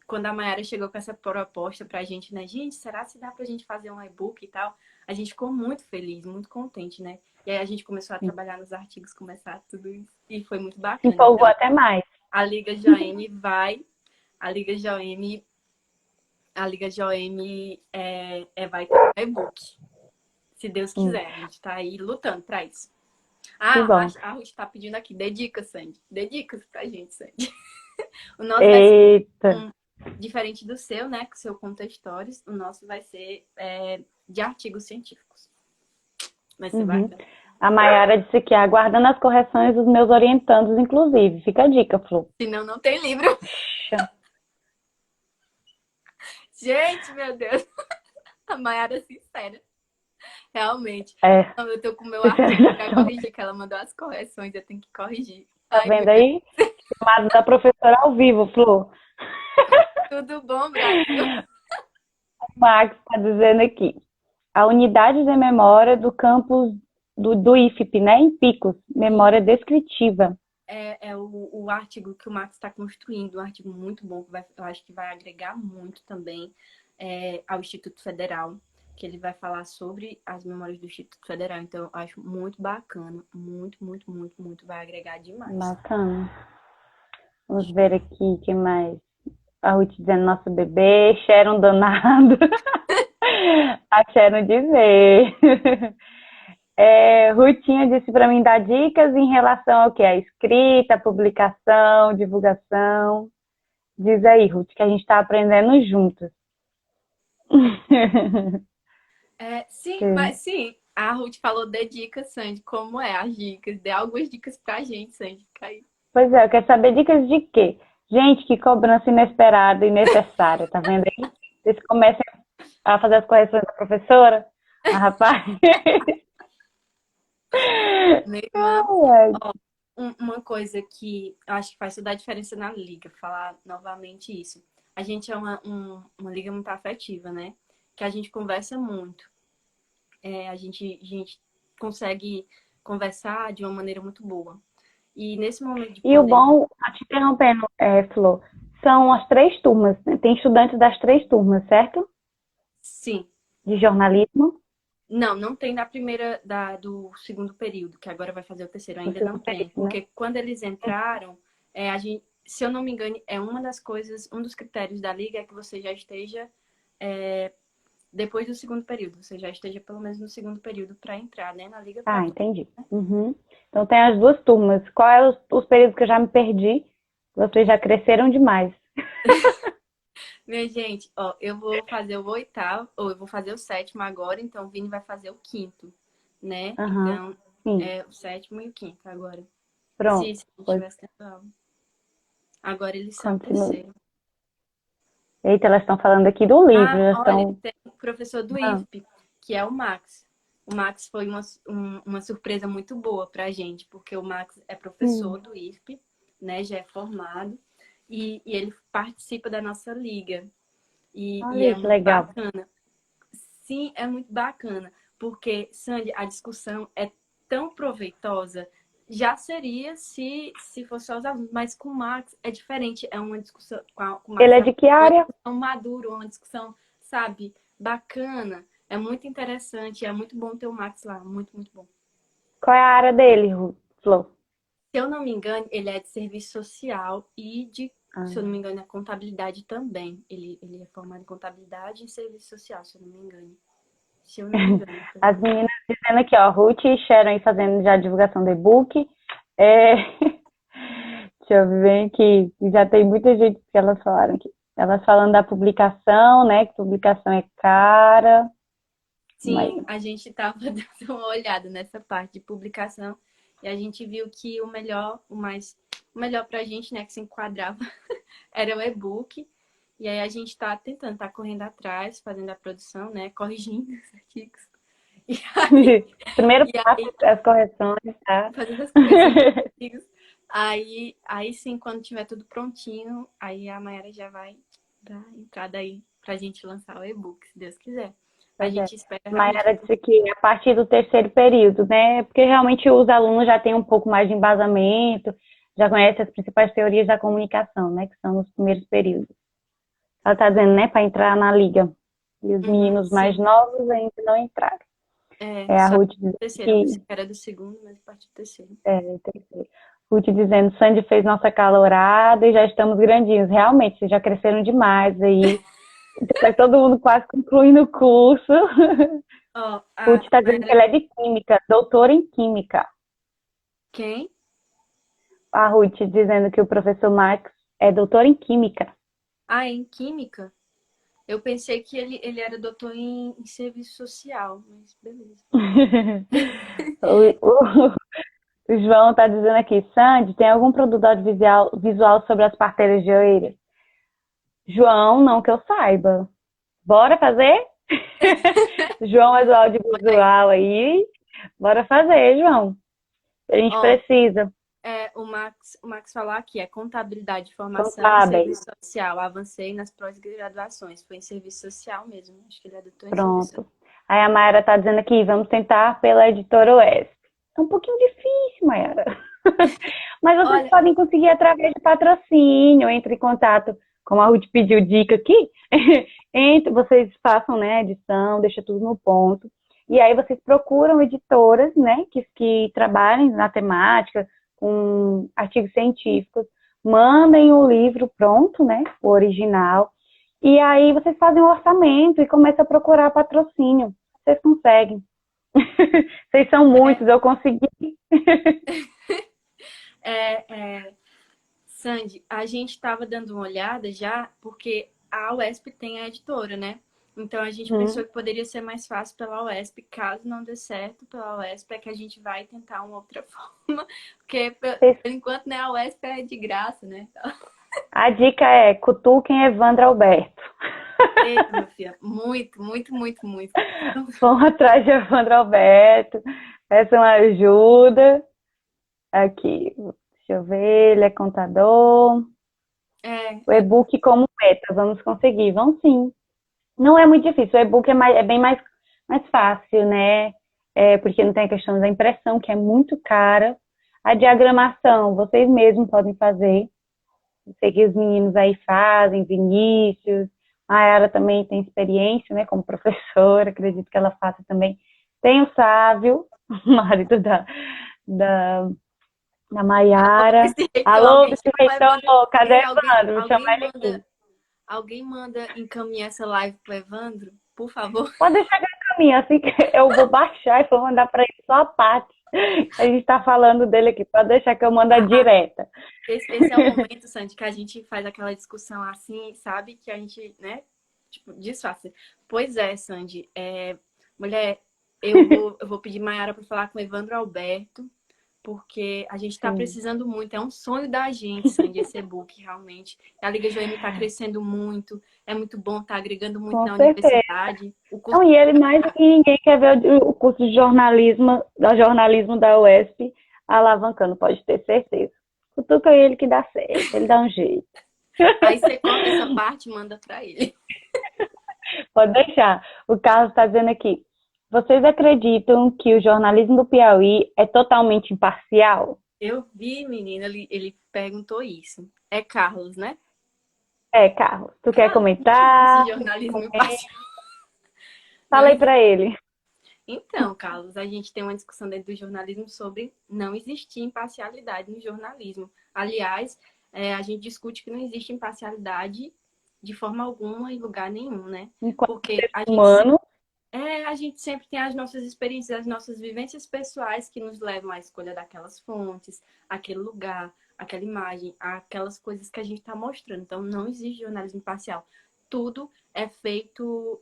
quando a Mayara chegou com essa proposta pra gente, né? Gente, será se dá pra gente fazer um e-book e tal? A gente ficou muito feliz, muito contente, né? E aí a gente começou a trabalhar nos artigos, começar tudo isso. E foi muito Se bacana. empolgou Então, até mais. a Liga JM vai. A Liga JM. A Liga JM vai ter um e-book. Se Deus quiser. A gente tá aí lutando pra isso. Que Ah, bom. a Ruth tá pedindo aqui. Dê dicas, Sandy. Dê dicas pra gente, Sandy. O nosso vai ser Eita. diferente do seu, né? Que o seu conta histórias. O nosso vai ser de artigos científicos. Vai ser Uhum. bacana. A Mayara disse que aguardando as correções dos meus orientandos, inclusive. Fica a dica, Flor. Senão não tem livro. Gente, meu Deus. A Mayara é sincera. Realmente. É, Não, eu tô com o meu artigo pra especialização. corrigir, que ela mandou as correções, eu tenho que corrigir. Tá Ai, meu vendo Deus. aí? Chamado da professora ao vivo, Flor. Tudo bom, Brasil? O Max está dizendo aqui. A unidade de memória do campus do IFP, né? Em Picos. Memória descritiva. É o artigo que o Max está construindo, um artigo muito bom, que eu acho que vai agregar muito também ao Instituto Federal, que ele vai falar sobre as memórias do Instituto Federal. Então, eu acho muito bacana, muito, muito, muito, muito, vai agregar demais. Bacana. Vamos ver aqui o que mais. A Ruth dizendo nosso bebê. Sharon danado. A Sharon de ver. Rutinha disse para mim dar dicas em relação ao que? A escrita, publicação, divulgação. Diz aí, Ruth, que a gente está aprendendo juntos. Sim, mas sim, a Ruth falou de dicas, Sandy, como é as dicas? Dê algumas dicas pra gente, Sandy. Pois é, eu quero saber dicas de quê? Gente, que cobrança inesperada e necessária, tá vendo aí? Vocês começam a fazer as correções da professora? Ah, rapaz. Minha irmã, Ai, ai. uma coisa que eu acho que faz toda a diferença na liga, falar novamente isso. A gente é uma liga muito afetiva, né? Que a gente conversa muito. A gente consegue conversar de uma maneira muito boa. E nesse momento de E o pandemia, bom, tá te interrompendo, Flor, são as 3 turmas, né? Tem estudantes das 3 turmas, certo? sim. De jornalismo. Não tem do segundo período, que agora vai fazer o terceiro, No ainda não segundo tem. período, né? Porque quando eles entraram, se eu não me engano, é uma das coisas, um dos critérios da liga é que você já esteja depois do segundo período, você já esteja pelo menos no segundo período para entrar, né, na liga para Ah, entendi. Uhum. Então tem as 2 turmas. Qual é os períodos que eu já me perdi? Vocês já cresceram demais. Minha gente, ó, eu vou fazer o oitavo, ou eu vou fazer o sétimo agora, então o Vini vai fazer o quinto, né? Aham. Então, Sim, o sétimo e o quinto agora. Se pronto. a gente Pois tivesse tendo aula. Agora eles são o continue. terceiro. Eita, elas estão falando aqui do livro, já Olha, estão. tem o professor do Ah, IFP, que é o Max. O Max foi uma surpresa muito boa pra gente, porque o Max é professor do IFP, né? Já é formado, e ele participa da nossa liga. E olha é aí, que muito legal. bacana. Sim, é muito bacana, porque, Sandy, a discussão é tão proveitosa. Já seria se fosse só os alunos, mas com o Max é diferente. É uma discussão, com o Ele Max é é de que uma área? discussão madura, uma discussão, sabe, bacana. É muito interessante, é muito bom ter o Max lá, muito, muito bom. Qual é a área dele, Flor? Se eu não me engano, ele é de serviço social se eu não Ah. me engano, é contabilidade também. Ele é formado em contabilidade e serviço social, se eu não me engano. Se eu não me engano. As meninas dizendo aqui, ó, Ruth e Sharon aí fazendo já a divulgação do e-book. Deixa eu ver aqui, já tem muita gente que elas falaram aqui. Elas falando da publicação, né? Que publicação é cara. Mas, Sim, a gente estava dando uma olhada nessa parte de publicação e a gente viu que o melhor para a gente, né, que se enquadrava, era o e-book. E aí a gente está tentando, tá correndo atrás, fazendo a produção, né? Corrigindo os artigos. E aí, Primeiro e passo, aí as correções, tá? fazendo as correções dos artigos. Aí sim, quando tiver tudo prontinho, aí a Mayara já vai dar entrada aí pra gente lançar o e-book, se Deus quiser. A Pois é. gente espera realmente. Mayara disse que a partir do terceiro período, né? Porque realmente os alunos já têm um pouco mais de embasamento, já conhecem as principais teorias da comunicação, né? Que são os primeiros períodos. Ela está dizendo, né? Para entrar na liga. E os Uhum, meninos mais sim. novos ainda não entraram. É, É a só Ruth dizendo do terceiro. Eu que pensei que era do segundo, mas a partir do terceiro. terceiro. Ruth dizendo, Sandy fez nossa calorada e já estamos grandinhos. Realmente, vocês já cresceram demais aí. Está todo mundo quase concluindo o curso. Ó, Ruth a está dizendo que Mayara. ela é de Química, doutora em Química. Quem? A Ruth dizendo que o professor Max é doutor em Química. Ah, em Química? Eu pensei que ele era doutor em serviço social, mas beleza. O João está dizendo aqui, Sandy, tem algum produto audiovisual sobre as parteiras de orelha? João, não que eu saiba. Bora fazer? João é do Olha aí. audiovisual aí. Bora fazer, João. A gente Ó, precisa. o Max falou aqui, é contabilidade, Então formação e tá bem. serviço social. Avancei nas pós-graduações. Foi em serviço social mesmo. Acho que ele é doutor em serviço social. Pronto. Aí a Mayara tá dizendo aqui, vamos tentar pela editora Oeste. É um pouquinho difícil, Mayara. Mas vocês Olha, podem conseguir através de patrocínio, entre em contato, como a Ruth pediu dica aqui, entre, vocês façam, né, a edição, deixa tudo no ponto. E aí vocês procuram editoras, né, que trabalhem na temática, com artigos científicos, mandem o livro pronto, né, o original, e aí vocês fazem um orçamento e começam a procurar patrocínio. Vocês conseguem. Vocês são muitos, eu consegui. é, Sandy, a gente estava dando uma olhada já, porque a UESP tem a editora, né? Então a gente pensou que poderia ser mais fácil pela UESP. Caso não dê certo pela UESP, é que a gente vai tentar uma outra forma. Porque, por enquanto, né, a UESP é de graça, né? A dica é cutuquem Evandro Alberto. Eita, minha filha, muito, muito, muito, muito. Vão atrás de Evandro Alberto. Peçam ajuda. Aqui, deixa eu ver, ele é contador. O e-book como meta, vamos conseguir, vamos sim. Não é muito difícil, o e-book é bem mais fácil, né? Porque não tem a questão da impressão, que é muito cara. A diagramação, vocês mesmos podem fazer. Eu sei que os meninos aí fazem, Vinícius, a Ayara também tem experiência, né, como professora, acredito que ela faça também. Tem o Sávio, o marido da Mayara. Alô, vice-reitor, cadê Evandro? Vou chamar ele aqui. Alguém manda encaminhar essa live pro Evandro, por favor. Pode deixar que eu caminho, assim que eu vou baixar e vou mandar para ele só a parte. A gente está falando dele aqui, pode deixar que eu mando a direta. Esse é o momento, Sandy, que a gente faz aquela discussão assim, sabe? Que a gente, né? Tipo, disfarça. Pois é, Sandy. Mulher, eu vou pedir Mayara para falar com o Evandro Alberto, porque a gente está precisando muito. É um sonho da gente, Sandy, esse e-book, realmente. A Liga Joênia está crescendo muito. É muito bom, está agregando muito Com na certeza. universidade. O curso... Não, e ele mais do que ninguém quer ver o curso de jornalismo da UESP alavancando, pode ter certeza. Cutuca ele que dá certo, ele dá um jeito. Aí você corta essa parte e manda para ele. Pode deixar. O Carlos está dizendo aqui. Vocês acreditam que o jornalismo do Piauí é totalmente imparcial? Eu vi, menina, ele perguntou isso. É Carlos, né? Carlos, tu quer Carlos, comentar? esse jornalismo imparcial. Fala aí para ele. Então, Carlos, a gente tem uma discussão dentro do jornalismo sobre não existir imparcialidade no jornalismo. Aliás, a gente discute que não existe imparcialidade de forma alguma em lugar nenhum, né? Porque a gente sempre tem as nossas experiências, as nossas vivências pessoais que nos levam à escolha daquelas fontes, aquele lugar, aquela imagem, aquelas coisas que a gente está mostrando. Então, não existe jornalismo imparcial. Tudo é feito...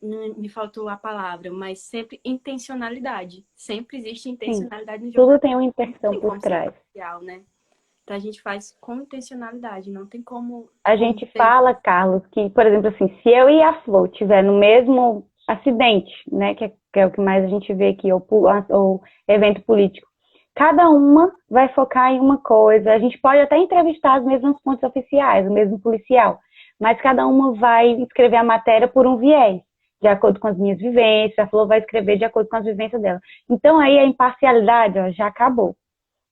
me faltou a palavra, mas sempre intencionalidade. Sempre existe intencionalidade no jogo. jornalismo. Tudo tem uma intenção por trás. Imparcial, né? a gente faz com intencionalidade, não tem como... A gente fala, Carlos, que, por exemplo, assim, se eu e a Flor tiver no mesmo acidente, né, que é o que mais a gente vê aqui, ou evento político, cada uma vai focar em uma coisa. A gente pode até entrevistar as mesmas fontes oficiais, o mesmo policial, mas cada uma vai escrever a matéria por um viés, de acordo com as minhas vivências, a Flor vai escrever de acordo com as vivências dela. Então aí a imparcialidade, ó, já acabou.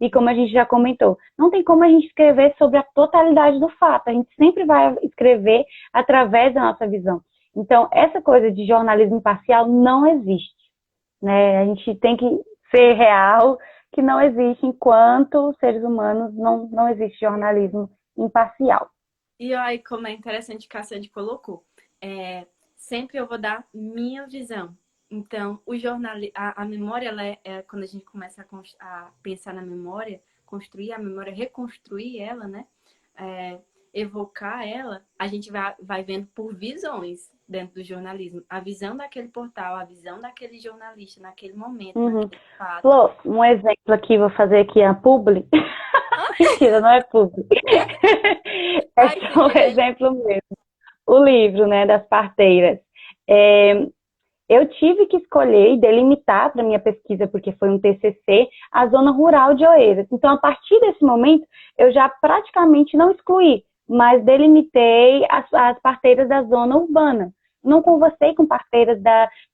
E como a gente já comentou, não tem como a gente escrever sobre a totalidade do fato. A gente sempre vai escrever através da nossa visão. Então, essa coisa de jornalismo imparcial não existe, né? A gente tem que ser real, que não existe enquanto seres humanos, não existe jornalismo imparcial. E aí, como é interessante que a Sandy colocou, sempre eu vou dar minha visão. Então, a memória, quando a gente começa a pensar na memória, construir a memória, reconstruir ela, né? Evocar ela, a gente vai vendo por visões dentro do jornalismo. A visão daquele portal, a visão daquele jornalista naquele momento, naquele fato. Flor, um exemplo aqui, vou fazer aqui a publi. Mentira, não é publi. É só um exemplo mesmo. O livro, né, das parteiras. Eu tive que escolher e delimitar para minha pesquisa, porque foi um TCC, a zona rural de Oeiras. Então, a partir desse momento, eu já praticamente não excluí, mas delimitei as parteiras da zona urbana. Não conversei com parteiras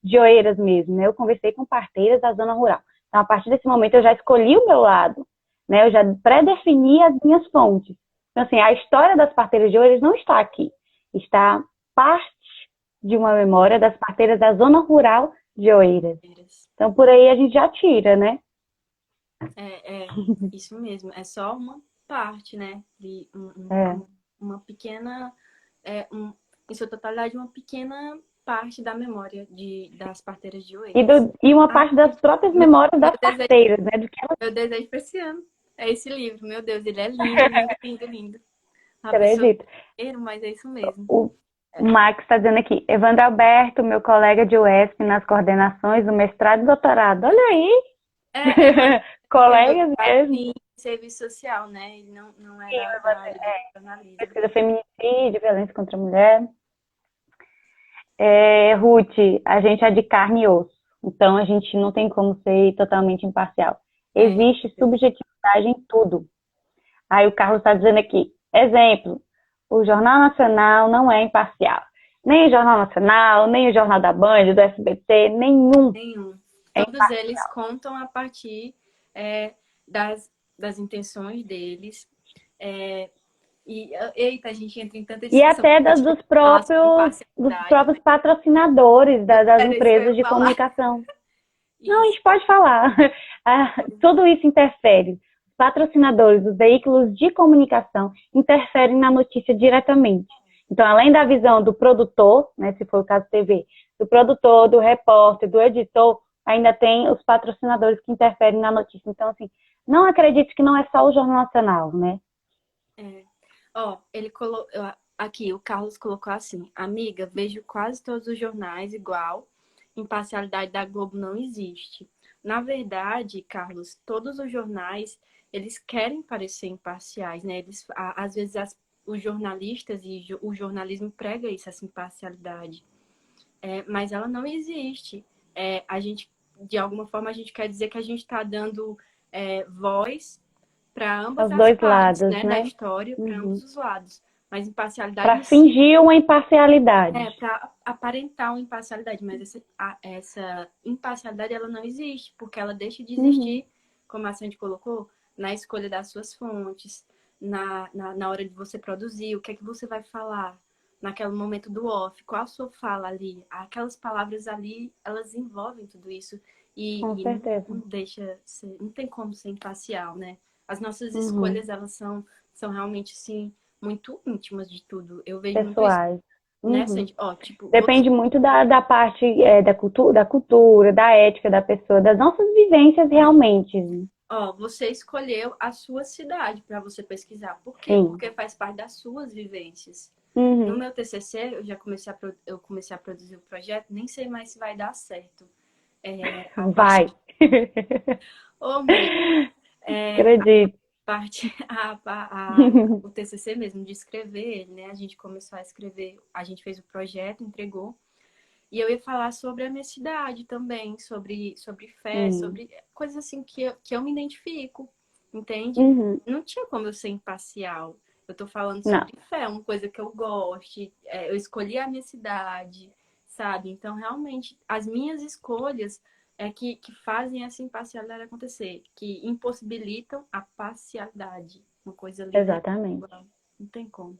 de Oeiras mesmo, né? Eu conversei com parteiras da zona rural. Então, a partir desse momento, eu já escolhi o meu lado, né? Eu já pré-defini as minhas fontes. Então, assim, a história das parteiras de Oeiras não está aqui. Está parte de uma memória das parteiras da zona rural de Oeiras. Então, por aí a gente já tira, né? Isso mesmo. É só uma parte, né? De uma pequena... em sua totalidade, uma pequena parte da memória das parteiras de Oeiras. E uma parte das próprias memórias das parteiras, né? Do que elas... Meu desejo para esse ano é esse livro. Meu Deus, ele é lindo, lindo, lindo, lindo. Acredito. Mas é isso mesmo. O Max está dizendo aqui, Evandro Alberto, meu colega de UESP nas coordenações do mestrado e doutorado. Olha aí! Colegas mesmo. Em serviço social, né? Ele não era da área do jornalismo. Pesquisa feminicídio, violência contra a mulher. Ruth, a gente é de carne e osso. Então, a gente não tem como ser totalmente imparcial. Existe subjetividade em tudo. Aí o Carlos está dizendo aqui, exemplo, o Jornal Nacional não é imparcial. Nem o Jornal Nacional, nem o Jornal da Band, do SBT, nenhum. Todos eles contam a partir das intenções deles. Eita, a gente entra em tanta discussão. E até dos próprios patrocinadores das empresas de comunicação. Isso. Não, a gente pode falar. Tudo isso interfere. Os patrocinadores, os veículos de comunicação interferem na notícia diretamente. Então, além da visão do produtor, né, se for o caso TV, do produtor, do repórter, do editor, ainda tem os patrocinadores que interferem na notícia. Então, assim, não acredite que não é só o Jornal Nacional, né? Ele colocou aqui, o Carlos colocou assim: amiga, vejo quase todos os jornais igual, imparcialidade da Globo não existe. Na verdade, Carlos, todos os jornais, eles querem parecer imparciais, né? Às vezes os jornalistas e o jornalismo prega isso, essa imparcialidade. Mas ela não existe. A gente, de alguma forma, a gente quer dizer que a gente está dando voz para ambas as partes, lados, né? Da história, para ambos os lados. Mas imparcialidade... Para fingir uma imparcialidade. Para aparentar uma imparcialidade. Mas essa imparcialidade, ela não existe, porque ela deixa de existir, como a Sandy colocou, na escolha das suas fontes, na hora de você produzir, o que é que você vai falar naquele momento do off, qual a sua fala ali. Aquelas palavras ali, elas envolvem tudo isso. Com certeza. Não tem como ser imparcial, né? As nossas escolhas, elas são realmente, assim, muito íntimas de tudo. Eu vejo pessoais. Muito isso, né? Depende muito da parte da cultura, da ética da pessoa, das nossas vivências realmente. Você escolheu a sua cidade para você pesquisar. Por quê? Sim. Porque faz parte das suas vivências. No meu TCC, eu comecei a produzir o projeto, nem sei mais se vai dar certo. Vai! Ô, mãe, acredito. parte, o TCC mesmo, de escrever, né? A gente começou a escrever, a gente fez o projeto, entregou. E eu ia falar sobre a minha cidade também, sobre fé, Sim. sobre coisas assim que eu me identifico, entende? Uhum. Não tinha como eu ser imparcial. Eu tô falando Não, sobre fé, uma coisa que eu goste, eu escolhi a minha cidade, sabe? Então, realmente, as minhas escolhas é que fazem essa imparcialidade acontecer, que impossibilitam a parcialidade. Uma coisa ali, né? exatamente. Não tem como.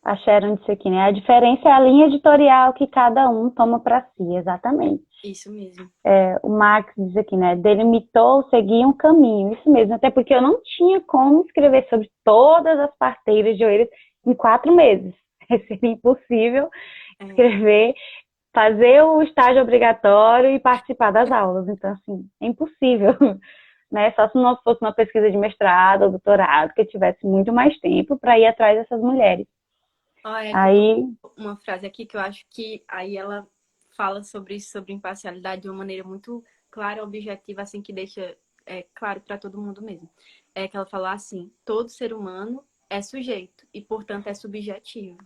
A Sharon disse aqui, né? A diferença é a linha editorial que cada um toma para si, exatamente. Isso mesmo. O Max diz aqui, né? Delimitou, seguia um caminho, isso mesmo, até porque eu não tinha como escrever sobre todas as parteiras de Oeiras em 4 meses. Seria impossível É. escrever, fazer o estágio obrigatório e participar das aulas. Então, assim, é impossível, né? Só se não fosse uma pesquisa de mestrado ou doutorado, que eu tivesse muito mais tempo para ir atrás dessas mulheres. Olha, Aí, uma frase aqui que eu acho que aí ela fala sobre isso, sobre imparcialidade de uma maneira muito clara, objetiva, assim, que deixa claro para todo mundo mesmo. É que ela fala assim: todo ser humano é sujeito e, portanto, é subjetivo.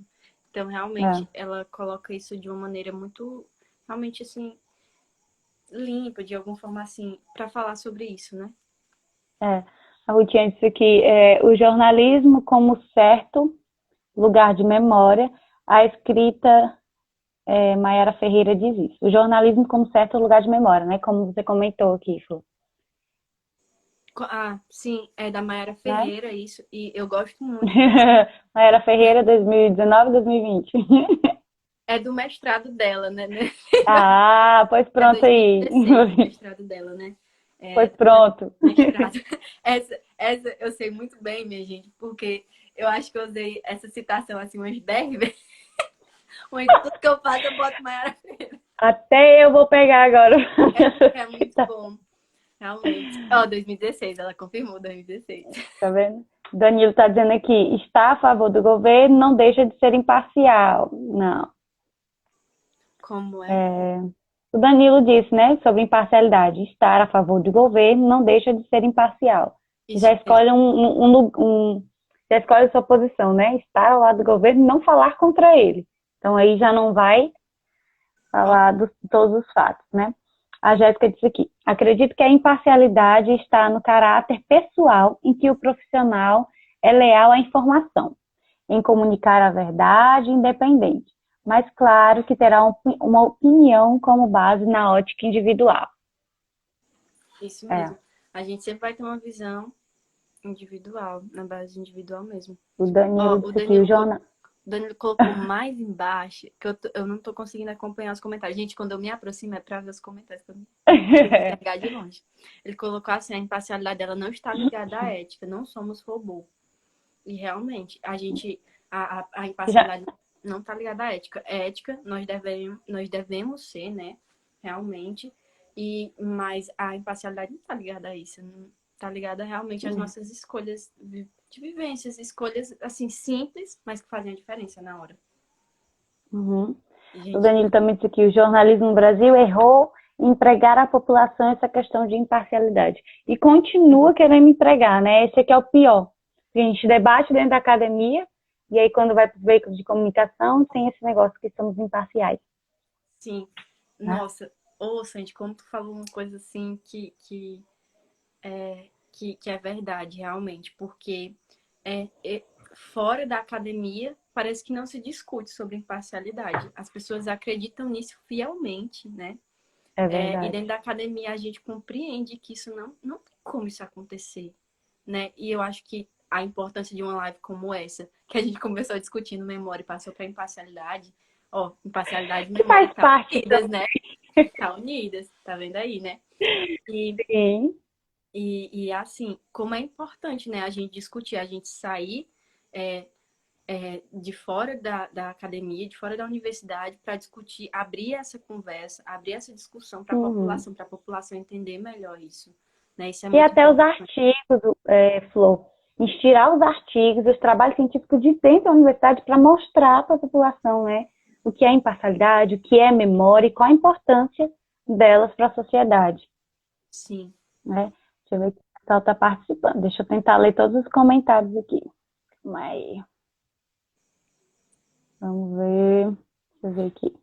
Então, é, realmente, ela coloca isso de uma maneira muito, realmente, assim, limpa, de alguma forma, assim, para falar sobre isso, né? é, a Rutinha disse aqui, o jornalismo como certo lugar de memória, a escrita Mayara Ferreira diz isso. O jornalismo como certo lugar de memória, né? Como você comentou aqui, Flor. Ah, sim, é da Mayara Né? Ferreira, isso, e eu gosto muito dessa. Mayara Ferreira, 2019, 2020. É do mestrado dela, né? Ah, pois É pronto aí. 2016 o mestrado dela, né? Pois É, pronto. mestrado. Essa eu sei muito bem, minha gente, porque eu acho que eu usei essa citação assim umas 10 vezes. Onde tudo que eu faço eu boto Maiara Ferreira. Até eu vou pegar agora. É muito bom, realmente. Ó, 2016, ela confirmou 2016. Tá vendo? Danilo está dizendo aqui, está a favor do governo, não deixa de ser imparcial. Não. Como é? O Danilo disse, né, sobre imparcialidade. Estar a favor do governo não deixa de ser imparcial. Já Isso mesmo. escolhe já escolhe a sua posição, né? Estar ao lado do governo e não falar contra ele. Então aí já não vai Ó, falar de todos os fatos, né? A Jéssica disse aqui: acredito que a imparcialidade está no caráter pessoal em que o profissional é leal à informação, em comunicar a verdade independente, mas claro que terá uma opinião como base na ótica individual. isso É, mesmo. A gente sempre vai ter uma visão individual, na base individual mesmo. o Danilo Ó, o disse aqui, o Danilo jornal. Danilo colocou mais embaixo, que eu não tô conseguindo acompanhar os comentários. Gente, quando eu me aproximo é pra ver os comentários, que eu não consigo enxergar de longe. Ele colocou assim, a imparcialidade dela não está ligada à ética, não somos robô. E realmente, a Já, imparcialidade não está ligada à ética. Ética, nós devemos ser, né? Realmente. Mas a imparcialidade não está ligada a isso. Não está ligada realmente às nossas escolhas de vivências, escolhas assim simples, mas que fazem a diferença na hora. uhum. O Gente, Danilo também disse que o jornalismo no Brasil errou em empregar à população essa questão de imparcialidade. E continua querendo empregar, né? Esse aqui é o pior. A gente debate dentro da academia, e aí quando vai para os veículos de comunicação, tem esse negócio que somos imparciais. sim. Né? Nossa, ô Sandy, como tu falou uma coisa assim que é verdade, realmente, porque fora da academia parece que não se discute sobre imparcialidade. As pessoas acreditam nisso fielmente, né? É E verdade. dentro da academia a gente compreende que isso não tem como isso acontecer, né? E eu acho que a importância de uma live como essa, que a gente começou discutindo memória e passou para imparcialidade, ó, imparcialidade e Que memória faz tá parte unidas, né? Tá unidas, tá vendo aí, né? E também. assim, como é importante, né, a gente discutir, a gente sair é, de fora da academia, de fora da universidade, para discutir, abrir essa conversa, abrir essa discussão Uhum. para a população entender melhor isso. Né? Isso é E muito até os importante. artigos, Flor, instigar os artigos, os trabalhos científicos de dentro da universidade para mostrar para a população, né, o que é imparcialidade, o que é memória e qual a importância delas para a sociedade. Sim. Né? Deixa eu ver aqui. Só tá participando. Deixa eu tentar ler todos os comentários aqui. Mas vamos ver. Deixa eu ver aqui.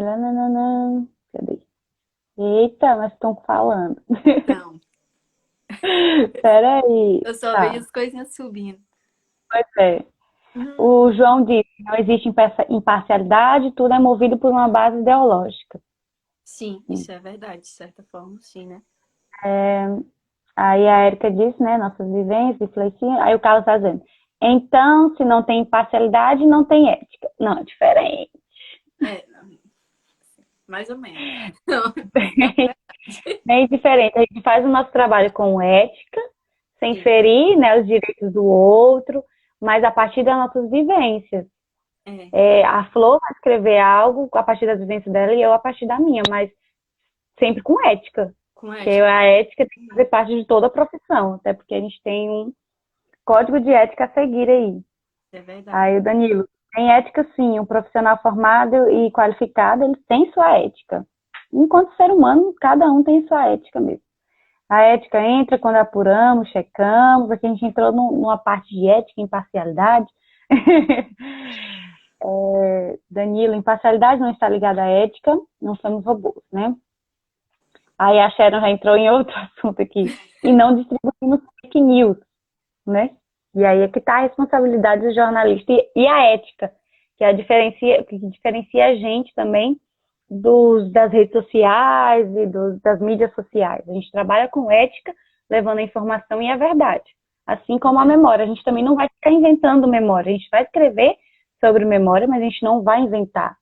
Nananã. Cadê? Eita, mas estão falando. Então, Peraí. eu só vejo Tá, as coisinhas subindo. pois é. Uhum. O João disse que não existe imparcialidade, tudo é movido por uma base ideológica. Sim, isso é verdade, de certa forma, sim, né? Aí a Érica disse, né, nossas vivências influenciam. Aí o Carlos está dizendo, então, se não tem imparcialidade, não tem ética. Não, é diferente. É, mais ou menos. Não, não é verdade. Bem diferente. A gente faz o nosso trabalho com ética, sem Sim, ferir, né, os direitos do outro, mas a partir das nossas vivências. é, A Flor vai escrever algo a partir das vivências dela e eu a partir da minha, mas sempre com ética. com Porque ética, a ética tem que fazer parte de toda a profissão, até porque a gente tem um código de ética a seguir aí. é verdade. Aí o Danilo, tem ética sim, um profissional formado e qualificado, ele tem sua ética. Enquanto ser humano, cada um tem sua ética mesmo. A ética entra quando apuramos, checamos, aqui a gente entrou numa parte de ética, imparcialidade. Danilo, imparcialidade não está ligada à ética, não somos robôs, né? Aí a Sharon já entrou em outro assunto aqui. E não distribuímos fake news, né? E aí é que está a responsabilidade do jornalista e a ética, que diferencia a gente também das redes sociais e das mídias sociais. A gente trabalha com ética, levando a informação e a verdade. Assim como a É, memória. A gente também não vai ficar inventando memória. A gente vai escrever sobre memória, mas a gente não vai inventar.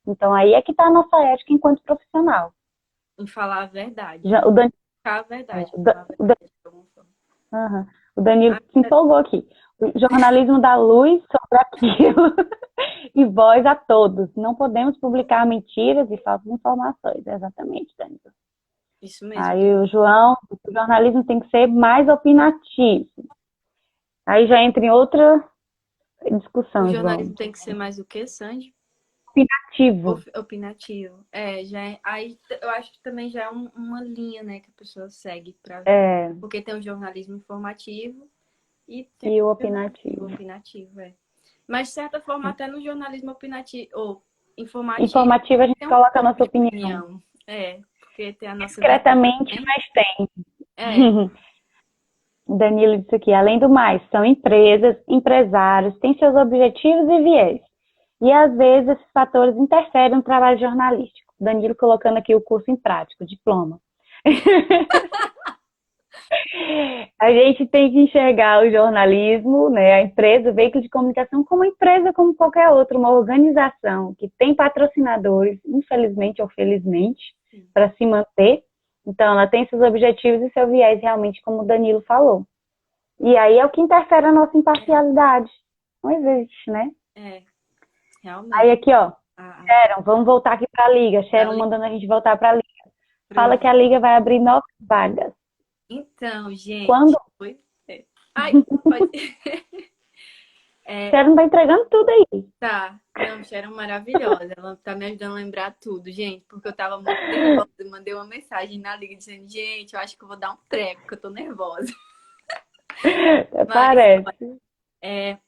Então aí é que está a nossa ética enquanto profissional. em falar a verdade. Já, o, Dan, Ficar a verdade, o, Dan, falar a o, Dan, verdade de alguma forma. uhum, o Danilo Ah, se empolgou aqui. O jornalismo dá luz sobre aquilo e voz a todos. Não podemos publicar mentiras e falsas informações. Exatamente, Danilo. isso mesmo. Aí o João, o jornalismo tem que ser mais opinativo. Aí já entra em outra O discussão, João. jornalismo tem que ser mais o quê, Sandy? Opinativo. Opinativo. É, já é, aí eu acho que também já é uma linha, né, que a pessoa segue para, É, porque tem o jornalismo informativo e tem e o o jornalismo opinativo. opinativo, é. Mas de certa forma até no jornalismo opinativo ou informativo Informativo a gente tem um coloca a pouco nossa de opinião. opinião. É, porque tem a nossa visão Discretamente, também. mas tem. É, Danilo disse aqui, além do mais, são empresas, empresários, têm seus objetivos e viés. E às vezes esses fatores interferem no trabalho jornalístico. Danilo colocando aqui o curso em prática, o diploma. A gente tem que enxergar o jornalismo, né, a empresa, o veículo de comunicação, como uma empresa como qualquer outra, uma organização que tem patrocinadores, infelizmente ou felizmente, para se manter. Então, ela tem seus objetivos e seu viés, realmente, como o Danilo falou. E aí é o que interfere a nossa imparcialidade. Não existe, né? é, Aí realmente. aqui, ó, A, Sharon, vamos voltar aqui para a Liga. a, Sharon mandando a gente voltar para a Liga. Fala que pronto. a Liga vai abrir 9 vagas. Então, gente, Quando? foi. É. Ai, pode. É, Sharon tá entregando tudo aí. tá. Não, Sharon maravilhosa. Ela tá me ajudando a lembrar tudo, gente, porque eu tava muito nervosa. Eu mandei uma mensagem na liga dizendo, gente, eu acho que eu vou dar um treco, porque eu tô nervosa. Mas Parece.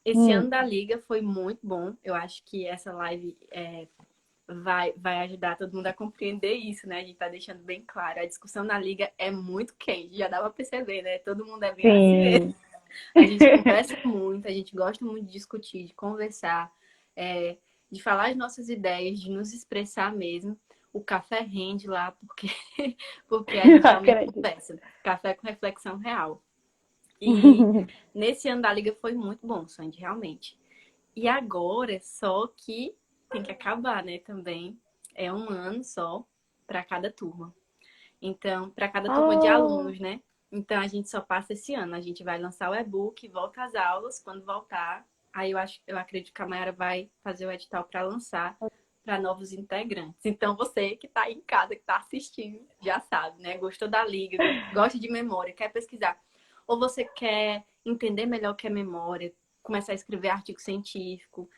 esse Hum, ano da liga foi muito bom. Eu acho que essa live vai ajudar todo mundo a compreender isso, né? A gente tá deixando bem claro. A discussão na liga é muito quente, já dá pra perceber, né? Todo mundo é bem assim mesmo. sim. A gente conversa muito, a gente gosta muito de discutir, de conversar, é, de falar as nossas ideias, de nos expressar mesmo. O café rende lá, porque, porque a gente realmente Acredito. conversa. Café com reflexão real. E nesse ano da liga foi muito bom, Sandy, realmente. E agora, só que tem que acabar, né, também. É um ano só para cada turma. Então, para cada turma de Oh, alunos, né? Então, a gente só passa esse ano. A gente vai lançar o e-book, volta às aulas. Quando voltar, aí eu acredito que a Mayara vai fazer o edital para lançar para novos integrantes. Então, você que está aí em casa, que está assistindo, já sabe, né? Gostou da liga, gosta de memória, quer pesquisar. Ou você quer entender melhor o que é memória, começar a escrever artigo científico,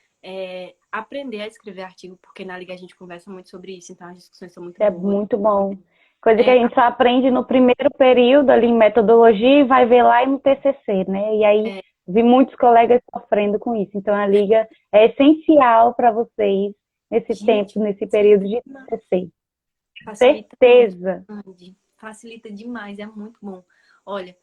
aprender a escrever artigo, porque na liga a gente conversa muito sobre isso, então as discussões são muito é boas. muito bom. Coisa que a gente só aprende no primeiro período ali em metodologia e vai ver lá no TCC, né? E aí vi muitos colegas sofrendo com isso. Então a liga é essencial para vocês nesse tempo, nesse período de TCC. Facilita Certeza. muito, Andy. Facilita demais, é muito bom. Olha,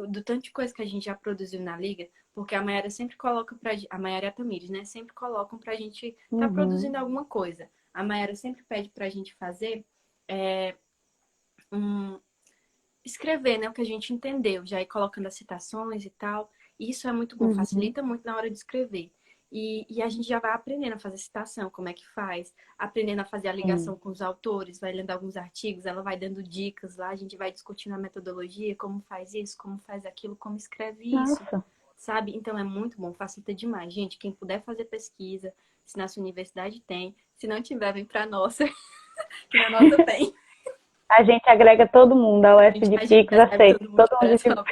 do tanto de coisa que a gente já produziu na liga, porque a Mayara sempre coloca a Mayara e a Tamires, né? Sempre colocam pra gente estar produzindo alguma coisa. A Mayara sempre pede pra gente fazer escrever, né? O que a gente entendeu, já ir colocando as citações e tal. E isso é muito bom, facilita muito na hora de escrever. E a gente já vai aprendendo a fazer citação, como é que faz, aprendendo a fazer a ligação com os autores, vai lendo alguns artigos, ela vai dando dicas lá, a gente vai discutindo a metodologia, como faz isso, como faz aquilo, como escreve isso, sabe? Então é muito bom, facilita demais. Gente, quem puder fazer pesquisa, se na sua universidade tem, se não tiver, vem pra nossa, que na nossa tem. A gente agrega todo mundo, a UF de Pix aceita. Todo mundo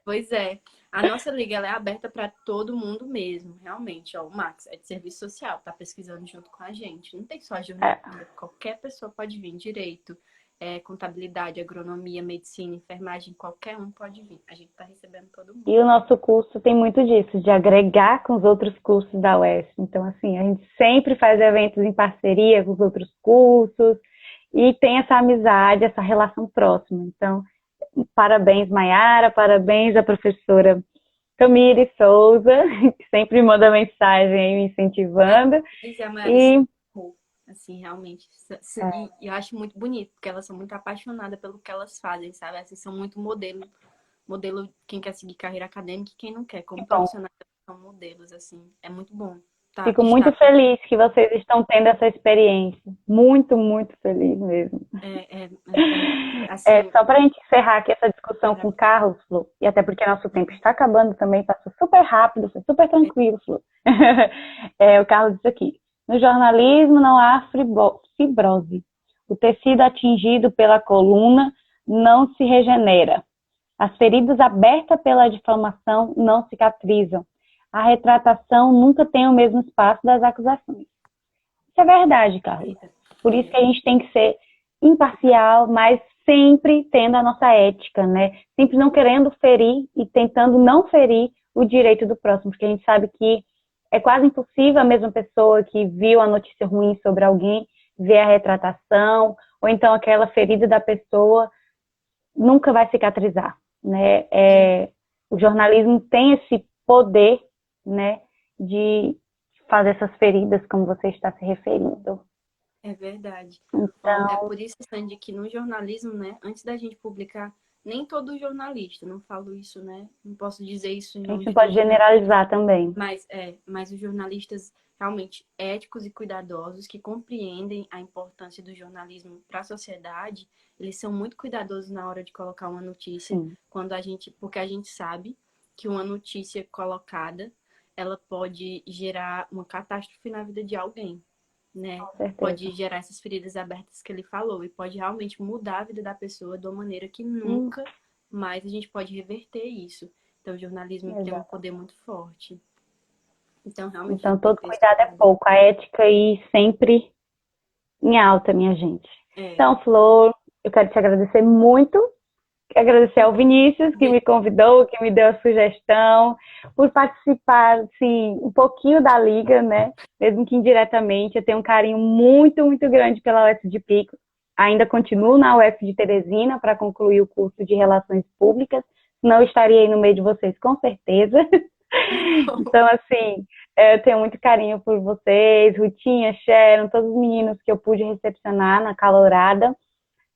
Pois é. A nossa liga ela é aberta para todo mundo mesmo, realmente. Ó, o Max é de serviço social, tá pesquisando junto com a gente. Não tem só jornalista, qualquer pessoa pode vir. Direito, contabilidade, agronomia, medicina, enfermagem, qualquer um pode vir. A gente tá recebendo todo mundo. E o nosso curso tem muito disso, de agregar com os outros cursos da UF. Então, assim, a gente sempre faz eventos em parceria com os outros cursos e tem essa amizade, essa relação próxima. Então, parabéns, Mayara, parabéns à professora Tamires Souza, que sempre manda mensagem aí me incentivando. Assim, realmente. E eu acho muito bonito, porque elas são muito apaixonadas pelo que elas fazem, sabe? Assim, são muito modelo quem quer seguir carreira acadêmica e quem não quer. Como profissionais, são modelos, assim. É muito bom. Fico muito feliz que vocês estão tendo essa experiência. Muito, muito feliz mesmo. Assim, só para a gente encerrar aqui essa discussão com o Carlos, Flu, e até porque nosso tempo está acabando também, passou super rápido, foi super tranquilo, Flu. O Carlos disse aqui, no jornalismo não há fibrose. O tecido atingido pela coluna não se regenera. As feridas abertas pela difamação não cicatrizam. A retratação nunca tem o mesmo espaço das acusações. Isso é verdade, Carlos. Por isso que a gente tem que ser imparcial, mas sempre tendo a nossa ética, né? Sempre não querendo ferir e tentando não ferir o direito do próximo, porque a gente sabe que é quase impossível a mesma pessoa que viu a notícia ruim sobre alguém ver a retratação, ou então aquela ferida da pessoa nunca vai cicatrizar, né? O jornalismo tem esse poder, né, de fazer essas feridas, como você está se referindo. É verdade. Então, é por isso, Sandy, que no jornalismo, né, antes da gente publicar, nem todo jornalista, não falo isso, né, não posso dizer isso em a nome gente de não pode generalizar também. mas os jornalistas realmente éticos e cuidadosos, que compreendem a importância do jornalismo para a sociedade, eles são muito cuidadosos na hora de colocar uma notícia, porque a gente sabe que uma notícia colocada, ela pode gerar uma catástrofe na vida de alguém, né? Pode gerar essas feridas abertas que ele falou e pode realmente mudar a vida da pessoa de uma maneira que nunca mais a gente pode reverter isso. Então, o jornalismo tem um poder muito forte. Então, realmente... Então, todo cuidado é pouco. A ética aí sempre em alta, minha gente. Então, Flor, eu quero te agradecer muito. Agradecer ao Vinícius, que me convidou, que me deu a sugestão, por participar, assim, um pouquinho da Liga, né? Mesmo que indiretamente. Eu tenho um carinho muito, muito grande pela UF de Pico. Ainda continuo na UF de Teresina para concluir o curso de Relações Públicas. Não estaria aí no meio de vocês, com certeza. Então, assim, eu tenho muito carinho por vocês, Rutinha, Sharon, todos os meninos que eu pude recepcionar na calorada.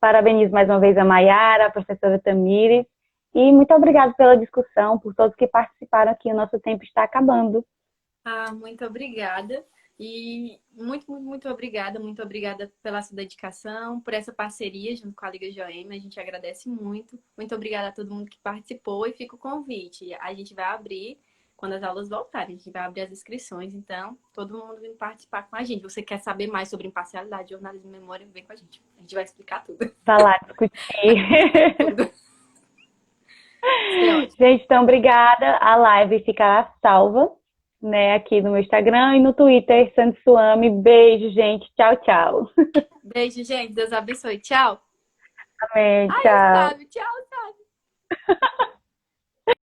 Parabenizo mais uma vez a Mayara, a professora Tamires, e muito obrigada pela discussão, por todos que participaram aqui. O nosso tempo está acabando. Muito obrigada. E muito, muito, muito obrigada pela sua dedicação, por essa parceria junto com a Liga Joema. A gente agradece muito. Muito obrigada a todo mundo que participou e fica o convite. A gente vai abrir, quando as aulas voltarem, a gente vai abrir as inscrições. Então, todo mundo vem participar com a gente. Você quer saber mais sobre imparcialidade, jornalismo e memória, vem com a gente. A gente vai explicar tudo. Vai lá discutir. Tudo. Gente, então obrigada. A live ficará salva, né, aqui no meu Instagram e no Twitter, Sandy Suame. Beijo, gente. Tchau, tchau. Beijo, gente. Deus abençoe. Tchau. Amém, Ai, tchau. sabe, tchau, sabe.